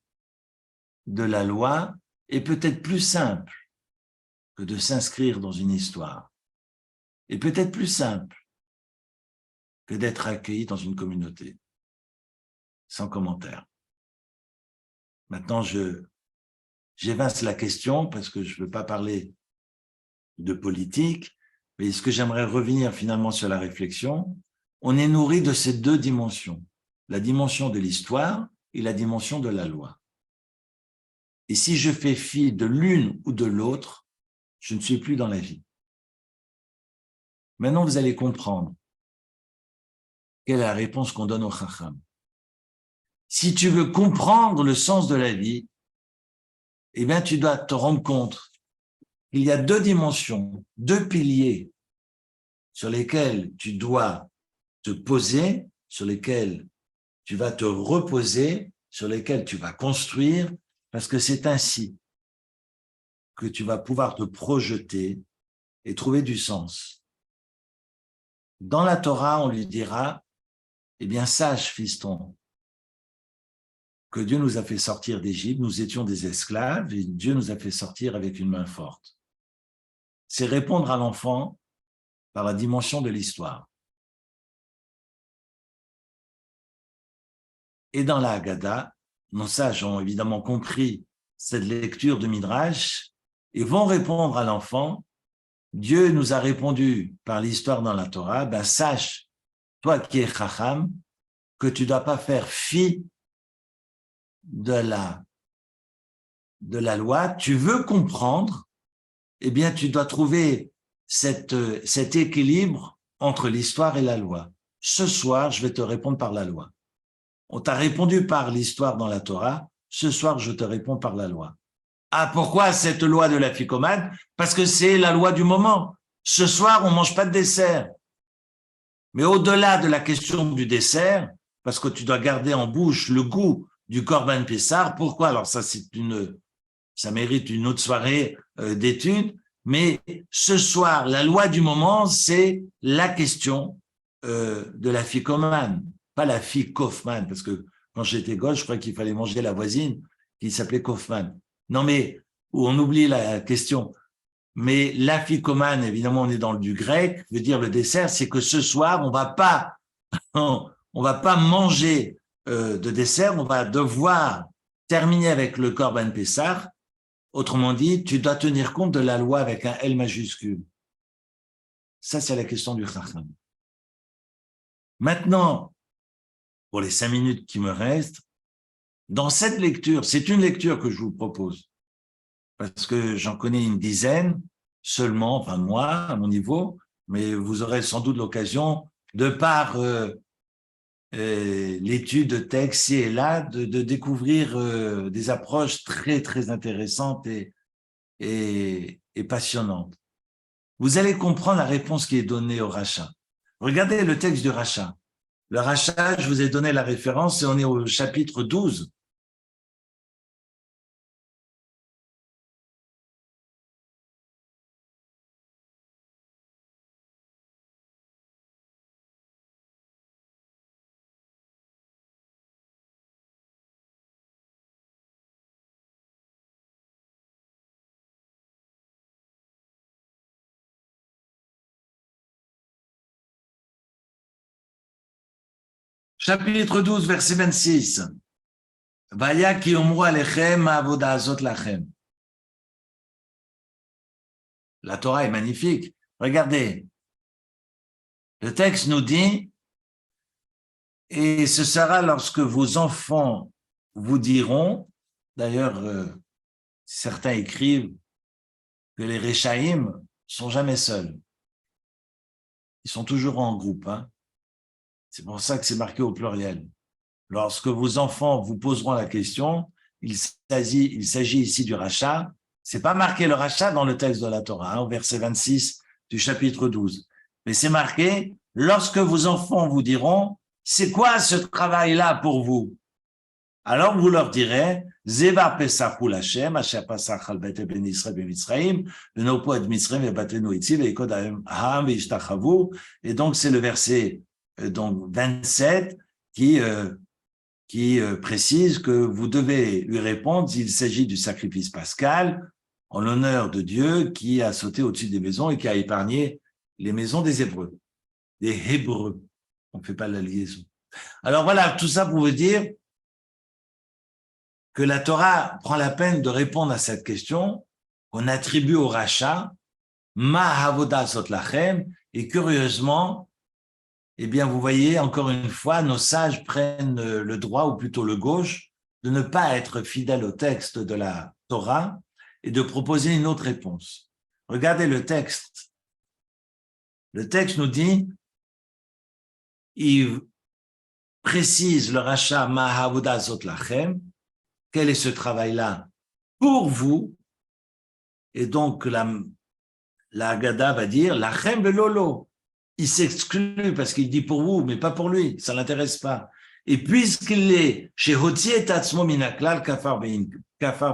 de la loi est peut-être plus simple que de s'inscrire dans une histoire. Et peut-être plus simple que d'être accueilli dans une communauté. Sans commentaire. Maintenant, j'évince la question parce que je ne veux pas parler de politique, mais ce que j'aimerais revenir finalement sur la réflexion, on est nourri de ces deux dimensions, la dimension de l'histoire et la dimension de la loi. Et si je fais fi de l'une ou de l'autre, je ne suis plus dans la vie. Maintenant, vous allez comprendre quelle est la réponse qu'on donne au Chacham. Si tu veux comprendre le sens de la vie, eh bien, tu dois te rendre compte qu'il y a deux dimensions, deux piliers sur lesquels tu dois te poser, sur lesquels tu vas te reposer, sur lesquels tu vas construire, parce que c'est ainsi que tu vas pouvoir te projeter et trouver du sens. Dans la Torah, on lui dira, eh bien, sache, fiston, que Dieu nous a fait sortir d'Égypte, nous étions des esclaves et Dieu nous a fait sortir avec une main forte. C'est répondre à l'enfant par la dimension de l'histoire. Et dans la Haggadah, nos sages ont évidemment compris cette lecture de Midrash et vont répondre à l'enfant. Dieu nous a répondu par l'histoire dans la Torah, ben sache, toi qui es Chacham, que tu ne dois pas faire fi de la loi. Tu veux comprendre, eh bien tu dois trouver cet équilibre entre l'histoire et la loi. Ce soir, je vais te répondre par la loi. On t'a répondu par l'histoire dans la Torah, ce soir, je te réponds par la loi. Ah, pourquoi cette loi de la ficomane? Parce que c'est la loi du moment. Ce soir, on ne mange pas de dessert. Mais au-delà de la question du dessert, parce que tu dois garder en bouche le goût du Korban Pessar, pourquoi? Alors ça mérite une autre soirée d'études, mais ce soir, la loi du moment, c'est la question de la ficomane, pas la fille Kaufmann, parce que quand j'étais gosse, je croyais qu'il fallait manger la voisine qui s'appelait Kaufmann. Non, mais où on oublie la question. Mais l'afikoman, évidemment, on est dans du grec, veut dire le dessert, c'est que ce soir, on va pas manger de dessert, on va devoir terminer avec le Korban Pessah. Autrement dit, tu dois tenir compte de la loi avec un L majuscule. Ça, c'est la question du Chacham. Maintenant, pour les 5 minutes qui me restent, dans cette lecture, c'est une lecture que je vous propose, parce que j'en connais une dizaine seulement, enfin moi, à mon niveau, mais vous aurez sans doute l'occasion, de par l'étude de textes ci et là, de découvrir des approches très, très intéressantes et passionnantes. Vous allez comprendre la réponse qui est donnée au rachat. Regardez le texte du rachat. Le rachat, je vous ai donné la référence et on est au chapitre 12. Chapitre 12, verset 26. Vaya ki omru alechem avoda azot lachem. La Torah est magnifique. Regardez. Le texte nous dit, et ce sera lorsque vos enfants vous diront, d'ailleurs, certains écrivent que les Réchaïm sont jamais seuls. Ils sont toujours en groupe, hein. C'est pour ça que c'est marqué au pluriel. Lorsque vos enfants vous poseront la question, il s'agit ici du rachat. C'est pas marqué le rachat dans le texte de la Torah, hein, au verset 26 du chapitre 12. Mais c'est marqué, lorsque vos enfants vous diront, c'est quoi ce travail-là pour vous? Alors vous leur direz, Zeva Pesachul Hashem, Asher Pasach al Bete Ben Israël Ben Mitzrayim, Venopo Ad Mitzrayim Vebatenu Itzi, Veikod Aham Veishtachavu. Et donc c'est le verset donc 27 qui précise que vous devez lui répondre, il s'agit du sacrifice pascal en l'honneur de Dieu qui a sauté au-dessus des maisons et qui a épargné les maisons des Hébreux. Des Hébreux. On ne fait pas la liaison. Alors voilà, tout ça pour vous dire que la Torah prend la peine de répondre à cette question qu'on attribue au rachat, Ma havoda sot lachem, et curieusement, eh bien, vous voyez, encore une fois, nos sages prennent le droit, ou plutôt le gauche, de ne pas être fidèles au texte de la Torah et de proposer une autre réponse. Regardez le texte. Le texte nous dit, il précise le rachat Ma'havoda Zot Lachem, quel est ce travail-là pour vous, et donc la Haggadah va dire Lachem velolo. Il s'exclut parce qu'il dit pour vous, mais pas pour lui, ça ne l'intéresse pas. Et puisqu'il est chez Hotzi et Tatzmo Minaklal Kafar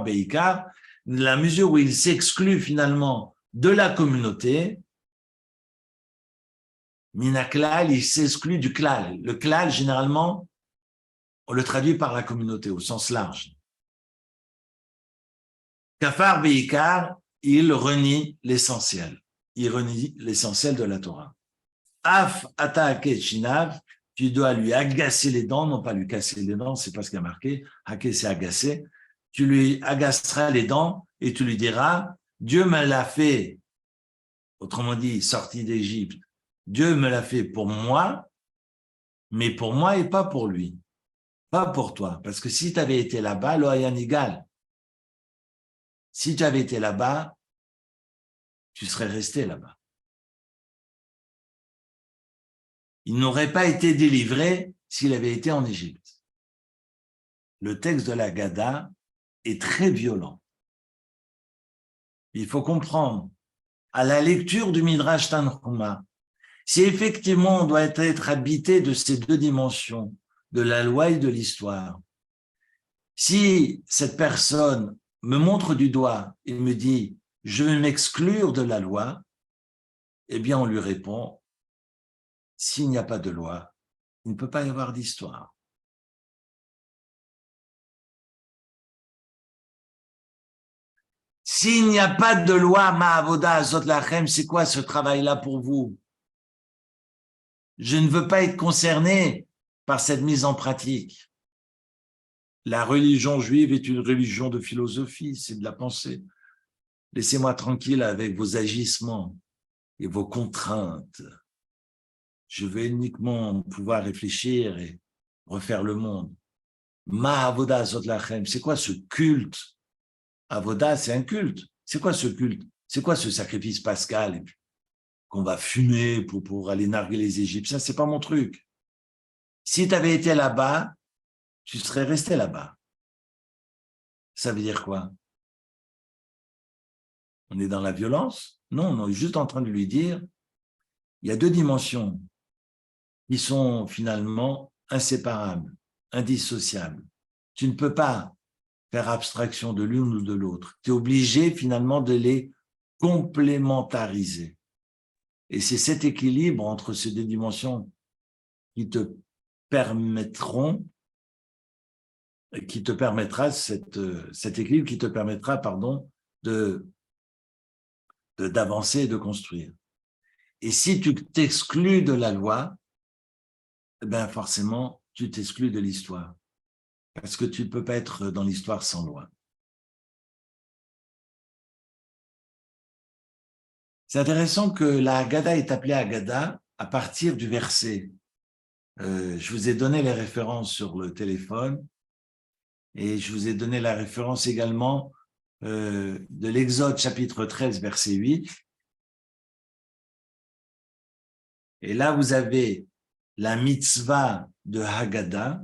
Beikar, la mesure où il s'exclut finalement de la communauté, Minaklal, il s'exclut du klal. Le klal, généralement, on le traduit par la communauté au sens large. Kafar Beikar, il renie l'essentiel. Il renie l'essentiel de la Torah. Af Ata'ake Shinav, tu dois lui agacer les dents, non pas lui casser les dents, c'est pas ce qu'il y a marqué. Haké, c'est agacer. Tu lui agaceras les dents et tu lui diras, Dieu me l'a fait, autrement dit, sorti d'Égypte. Dieu me l'a fait pour moi, mais pour moi et pas pour lui. Pas pour toi. Parce que si tu avais été là-bas, l'Oyan égal. Si tu avais été là-bas, tu serais resté là-bas. Il n'aurait pas été délivré s'il avait été en Égypte. Le texte de la Gada est très violent. Il faut comprendre, à la lecture du Midrash Tanhuma, si effectivement on doit être habité de ces deux dimensions, de la loi et de l'histoire, si cette personne me montre du doigt et me dit « je vais m'exclure de la loi », eh bien on lui répond « s'il n'y a pas de loi, il ne peut pas y avoir d'histoire ». S'il n'y a pas de loi, Ma'avoda Azot Lachem, c'est quoi ce travail-là pour vous? Je ne veux pas être concerné par cette mise en pratique. La religion juive est une religion de philosophie, c'est de la pensée. Laissez-moi tranquille avec vos agissements et vos contraintes. Je veux uniquement pouvoir réfléchir et refaire le monde. Ma'avoda Azot Lachem, c'est quoi ce culte? Avoda, c'est un culte. C'est quoi ce culte? C'est quoi ce sacrifice pascal qu'on va fumer pour aller narguer les Égyptiens? C'est pas mon truc. Si tu avais été là-bas, tu serais resté là-bas. Ça veut dire quoi? On est dans la violence? Non, on est juste en train de lui dire, il y a deux dimensions qui sont finalement inséparables, indissociables. Tu ne peux pas faire abstraction de l'une ou de l'autre. Tu es obligé finalement de les complémentariser. Et c'est cet équilibre entre ces deux dimensions qui te permettront, cet équilibre qui te permettra, d'avancer et de construire. Et si tu t'exclus de la loi, eh bien forcément, tu t'exclus de l'histoire. Parce que tu ne peux pas être dans l'histoire sans loi. C'est intéressant que la Haggadah est appelée Haggadah à partir du verset. Je vous ai donné les références sur le téléphone et je vous ai donné la référence également de l'Exode chapitre 13, verset 8. Et là, vous avez la mitzvah de Haggadah,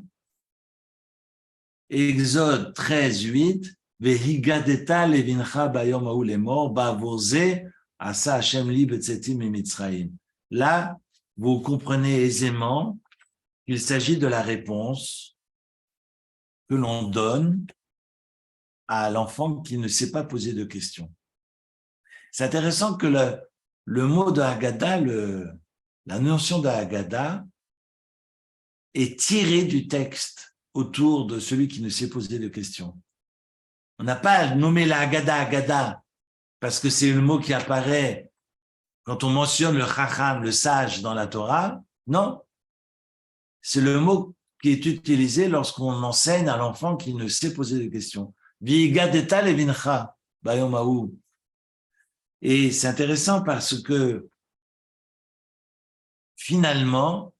Exode 13, 8, Vehigadeta levincha bayom hahu lemor, ba'avoze asa Hashem li betzetim mimitzraim. Là, vous comprenez aisément qu'il s'agit de la réponse que l'on donne à l'enfant qui ne s'est pas posé de questions. C'est intéressant que le mot de Haggadah, la notion de Haggadah est tirée du texte autour de celui qui ne s'est posé de questions. On n'a pas nommé la Haggadah parce que c'est le mot qui apparaît quand on mentionne le Chacham, le sage dans la Torah. Non, c'est le mot qui est utilisé lorsqu'on enseigne à l'enfant qui ne s'est posé de questions. Vigadeta levincha bayom hahu. Et c'est intéressant parce que finalement,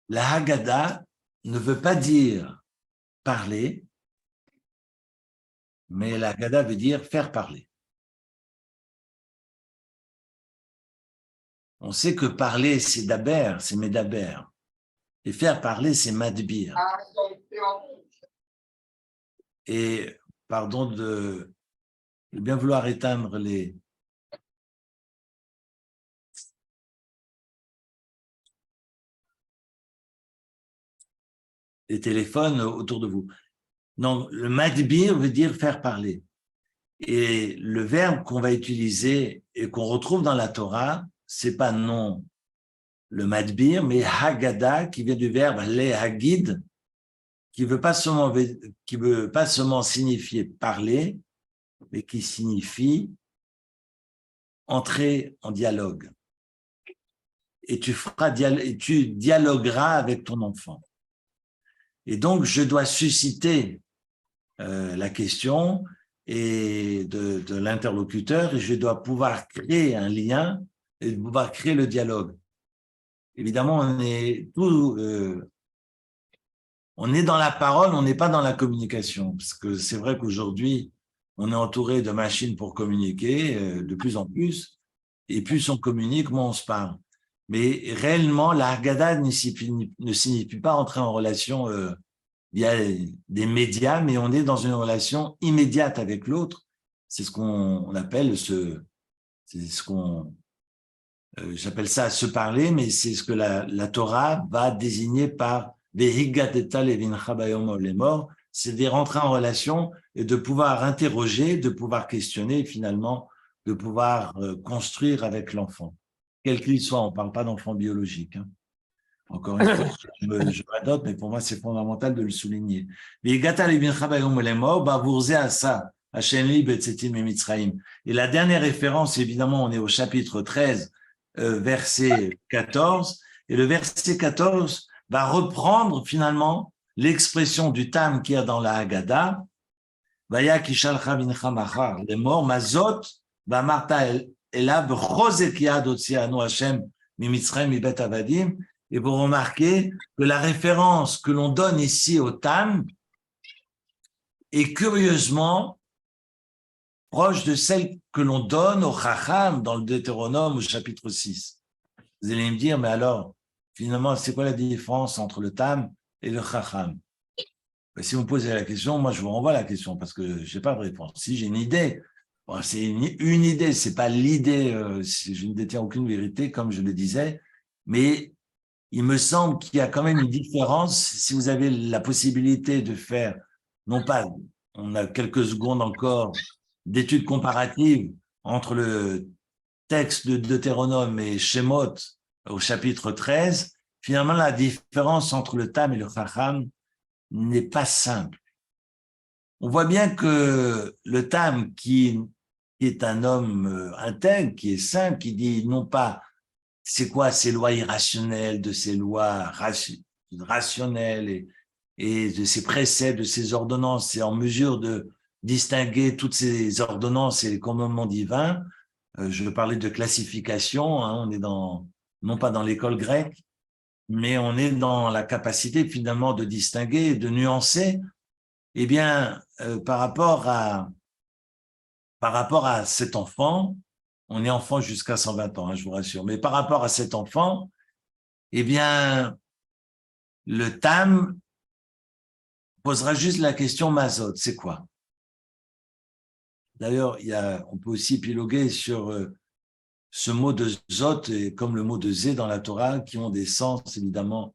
la Haggadah ne veut pas dire parler, mais la Haggadah veut dire faire parler. On sait que parler, c'est daber, c'est medaber. Et faire parler, c'est madbir. Et, pardon de bien vouloir éteindre les téléphones autour de vous. Non, le madbir veut dire faire parler. Et le verbe qu'on va utiliser et qu'on retrouve dans la Torah, c'est pas non le madbir, mais haggadah, qui vient du verbe le hagid, qui veut pas seulement signifier parler, mais qui signifie entrer en dialogue. Et tu dialogueras avec ton enfant. Et donc, je dois susciter la question et de l'interlocuteur, et je dois pouvoir créer un lien et pouvoir créer le dialogue. Évidemment, on est dans la parole, on n'est pas dans la communication, parce que c'est vrai qu'aujourd'hui, on est entouré de machines pour communiquer de plus en plus, et plus on communique, moins on se parle. Mais réellement, la Haggadah ne signifie pas entrer en relation via des médias, mais on est dans une relation immédiate avec l'autre. C'est ce qu'on appelle j'appelle ça se parler, mais c'est ce que la Torah va désigner par c'est de rentrer en relation et de pouvoir interroger, de pouvoir questionner et finalement de pouvoir construire avec l'enfant, quel qu'il soit. On ne parle pas d'enfant biologique. Hein. Encore une fois, je radote, mais pour moi, c'est fondamental de le souligner. Et la dernière référence, évidemment, on est au chapitre 13, verset 14, et le verset 14 va reprendre finalement l'expression du tam qui est dans la Haggadah, Vaya kishalcha vincha machar, les morts, mazot, vamarta elab, chosek yad otzianu Hashem, mimitzrayim mibet avadim. Et vous remarquez que la référence que l'on donne ici au tam est curieusement proche de celle que l'on donne au chacham dans le Deutéronome au chapitre 6. Vous allez me dire, mais alors, finalement, c'est quoi la différence entre le tam et le chacham? Si vous me posez la question, moi, je vous renvoie la question parce que je n'ai pas de réponse. Si j'ai une idée, bon, c'est une idée, ce n'est pas l'idée, je ne détiens aucune vérité, comme je le disais, mais il me semble qu'il y a quand même une différence si vous avez la possibilité de faire, non pas, on a quelques secondes encore d'études comparatives entre le texte de Deutéronome et Shemot au chapitre 13, finalement, la différence entre le tam et le chacham n'est pas simple. On voit bien que le tam, qui est un homme intègre, qui est simple, qui dit non pas c'est quoi ces lois irrationnelles, de ces lois rationnelles et de ces préceptes, de ces ordonnances, c'est en mesure de distinguer toutes ces ordonnances et les commandements divins. Je veux parler de classification, hein, on est non pas dans l'école grecque, mais on est dans la capacité finalement de distinguer, de nuancer. Eh bien, par rapport à cet enfant, on est enfant jusqu'à 120 ans, hein, je vous rassure, mais par rapport à cet enfant, eh bien, le tam posera juste la question mazot, c'est quoi? D'ailleurs, on peut aussi épiloguer sur ce mot de zot, et comme le mot de zé dans la Torah, qui ont des sens, évidemment,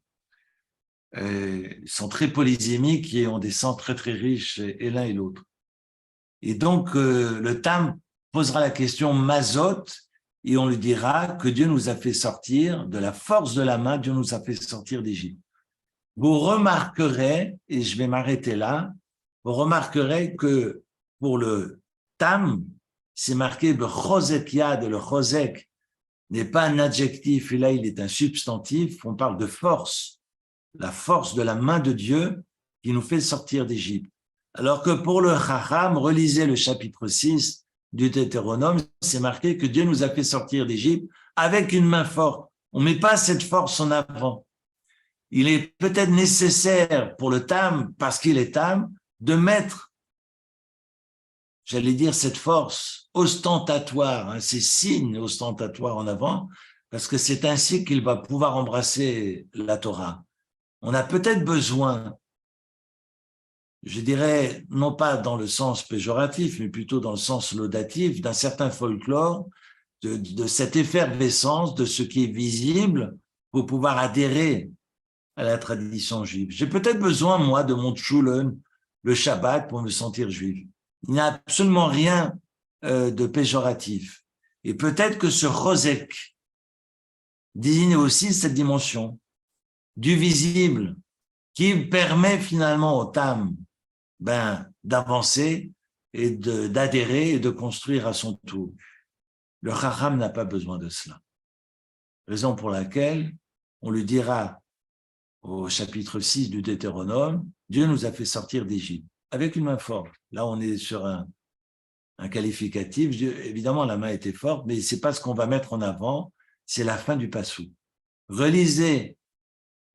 sont très polysémiques et ont des sens très, très riches, et l'un et l'autre. Et donc, le tam posera la question mazot, et on lui dira que Dieu nous a fait sortir, de la force de la main, Dieu nous a fait sortir d'Égypte. Vous remarquerez, et je vais m'arrêter là, vous remarquerez que pour le tam, c'est marqué le chosek yad, et le chosek n'est pas un adjectif, et là il est un substantif, on parle de force, la force de la main de Dieu qui nous fait sortir d'Égypte. Alors que pour le chacham, relisez le chapitre 6 du Deutéronome, c'est marqué que Dieu nous a fait sortir d'Égypte avec une main forte. On ne met pas cette force en avant. Il est peut-être nécessaire pour le tam, parce qu'il est tam, de mettre, j'allais dire, cette force ostentatoire, hein, ces signes ostentatoires en avant, parce que c'est ainsi qu'il va pouvoir embrasser la Torah. On a peut-être besoin, je dirais, non pas dans le sens péjoratif, mais plutôt dans le sens laudatif, d'un certain folklore, de cette effervescence, de ce qui est visible, pour pouvoir adhérer à la tradition juive. J'ai peut-être besoin, moi, de mon tchoulen, le Shabbat, pour me sentir juif. Il n'y a absolument rien de péjoratif. Et peut-être que ce Chosek désigne aussi cette dimension du visible qui permet finalement au Tam d'avancer et d'adhérer et de construire à son tour. Le Chacham n'a pas besoin de cela. Raison pour laquelle on lui dira au chapitre 6 du Deutéronome, Dieu nous a fait sortir d'Égypte avec une main forte. Là, on est sur un qualificatif. Dieu, évidemment, la main était forte, mais c'est pas ce qu'on va mettre en avant, c'est la fin du passou. Relisez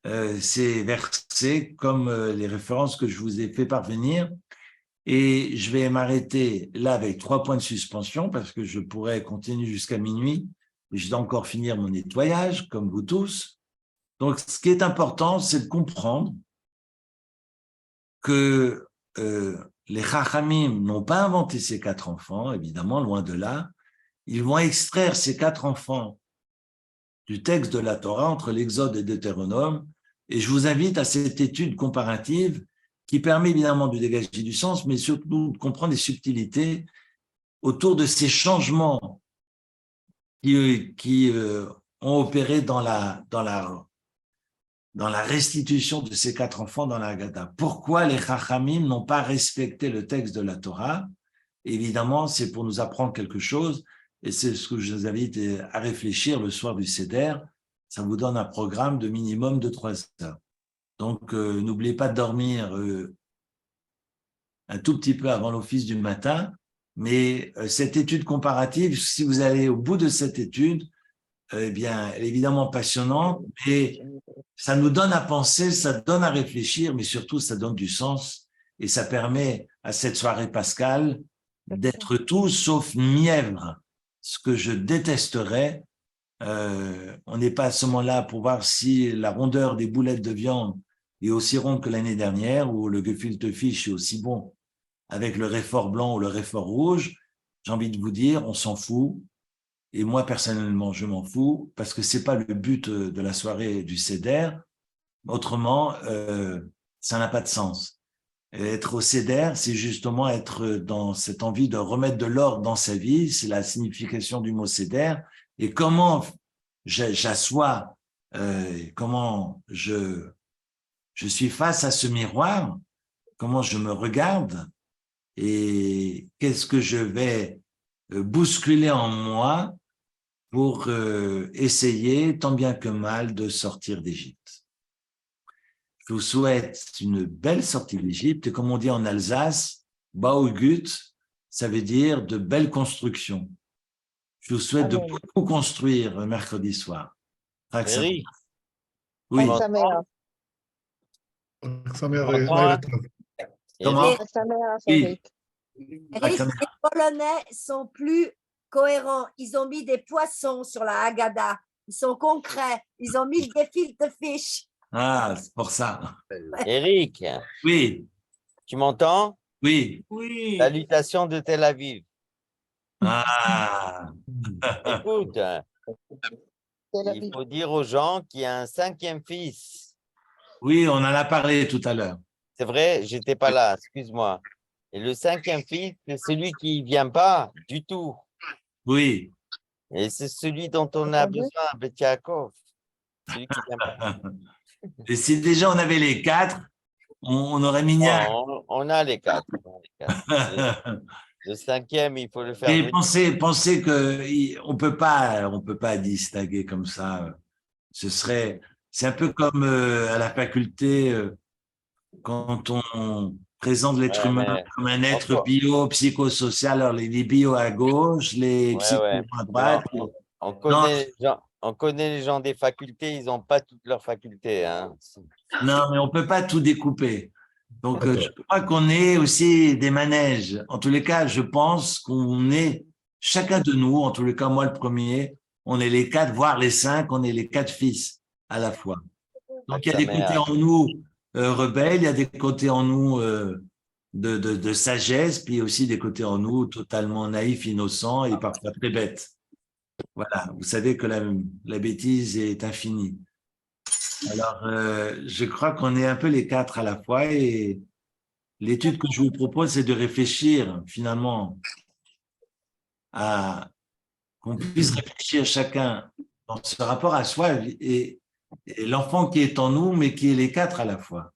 ces versets comme les références que je vous ai fait parvenir, et je vais m'arrêter là avec 3 points de suspension parce que je pourrais continuer jusqu'à minuit, et je dois encore finir mon nettoyage, comme vous tous. Donc, ce qui est important, c'est de comprendre que les Chachamim n'ont pas inventé ces 4 enfants, évidemment, loin de là. Ils vont extraire ces 4 enfants du texte de la Torah entre l'Exode et Deutéronome, et je vous invite à cette étude comparative qui permet évidemment de dégager du sens, mais surtout de comprendre les subtilités autour de ces changements qui ont opéré dans la restitution de ces 4 enfants dans la Haggadah. Pourquoi les Chachamim n'ont pas respecté le texte de la Torah? Évidemment, c'est pour nous apprendre quelque chose, et c'est ce que je vous invite à réfléchir le soir du Seder. Ça vous donne un programme de minimum de 3 heures. Donc, n'oubliez pas de dormir un tout petit peu avant l'office du matin, mais cette étude comparative, si vous allez au bout de cette étude, eh bien, elle est évidemment passionnante, et ça nous donne à penser, ça donne à réfléchir, mais surtout, ça donne du sens, et ça permet à cette soirée pascale d'être tout sauf mièvre, ce que je détesterais. On n'est pas à ce moment-là pour voir si la rondeur des boulettes de viande est aussi ronde que l'année dernière, ou le gefilte fish est aussi bon avec le réfort blanc ou le réfort rouge. J'ai envie de vous dire, on s'en fout. Et moi, personnellement, je m'en fous parce que c'est pas le but de la soirée du Seder. Autrement, ça n'a pas de sens. Et être au Seder, c'est justement être dans cette envie de remettre de l'ordre dans sa vie. C'est la signification du mot Seder. Et comment j'assois, comment je suis face à ce miroir, comment je me regarde et qu'est-ce que je vais bousculer en moi pour essayer, tant bien que mal, de sortir d'Égypte. Je vous souhaite une belle sortie d'Égypte, et comme on dit en Alsace, Baugut, ça veut dire de belles constructions. Je vous souhaite de beaucoup construire mercredi soir.
Eric,
oui. Comment?
Oui.
Eric, les Polonais sont plus cohérents. Ils ont mis des poissons sur la Haggadah. Ils sont concrets. Ils ont mis des gefilte fish.
Ah, c'est pour ça.
Eric,
oui.
Tu m'entends?
Oui.
Oui. Salutations de Tel Aviv.
Ah.
Écoute, il faut dire aux gens qu'il y a un 5e fils.
Oui, on en a parlé tout à l'heure.
C'est vrai, j'étais pas là, excuse-moi. Et le 5e fils, c'est celui qui vient pas du tout.
Oui.
Et c'est celui dont on a besoin, Beth Yaakov. Celui qui vient pas.
Et si déjà on avait les 4, on aurait mis
on a les 4. Le 5e, il faut le faire.
Et pensez qu'on peut pas distinguer comme ça. C'est un peu comme à la faculté, quand on présente l'être humain comme un être bio-psychosocial, alors les bio à gauche, les psychos à droite.
On connaît les gens des facultés, ils n'ont pas toutes leurs facultés. Hein.
Non, mais on ne peut pas tout découper. Donc, je crois qu'on est aussi des manèges. En tous les cas, je pense qu'on est, chacun de nous, en tous les cas, moi le premier, on est les 4, voire les 5, on est les 4 fils à la fois. Donc, il y a des côtés en nous rebelles, il y a des côtés en nous de sagesse, puis aussi des côtés en nous totalement naïfs, innocents et parfois très bêtes. Voilà, vous savez que la bêtise est infinie. Alors, je crois qu'on est un peu les 4 à la fois, et l'étude que je vous propose, c'est de réfléchir finalement à qu'on puisse réfléchir chacun dans ce rapport à soi et l'enfant qui est en nous, mais qui est les quatre à la fois.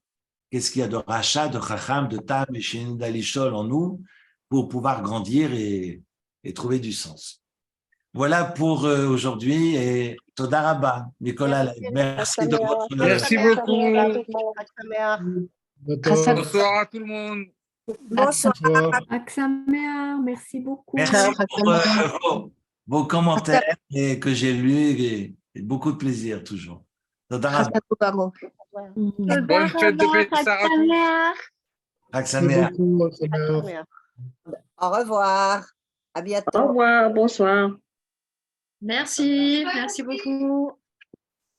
Qu'est-ce qu'il y a de Racha, de Chacham, de Tam et Shin d'Alishol en nous pour pouvoir grandir et trouver du sens. Voilà pour aujourd'hui et Toda Rabba, Nicolas. Merci de votre...
Merci beaucoup.
D'accord.
Bonsoir à tout le monde.
Bonsoir.
Aksamer, merci beaucoup.
Merci pour vos commentaires et que j'ai lus et beaucoup de plaisir toujours. Toda Rabba.
Bonne fête de Pessah à tous.
Merci
Aksamer.
beaucoup, Aksamer.
Au revoir. À bientôt.
Au revoir, bonsoir.
Merci beaucoup.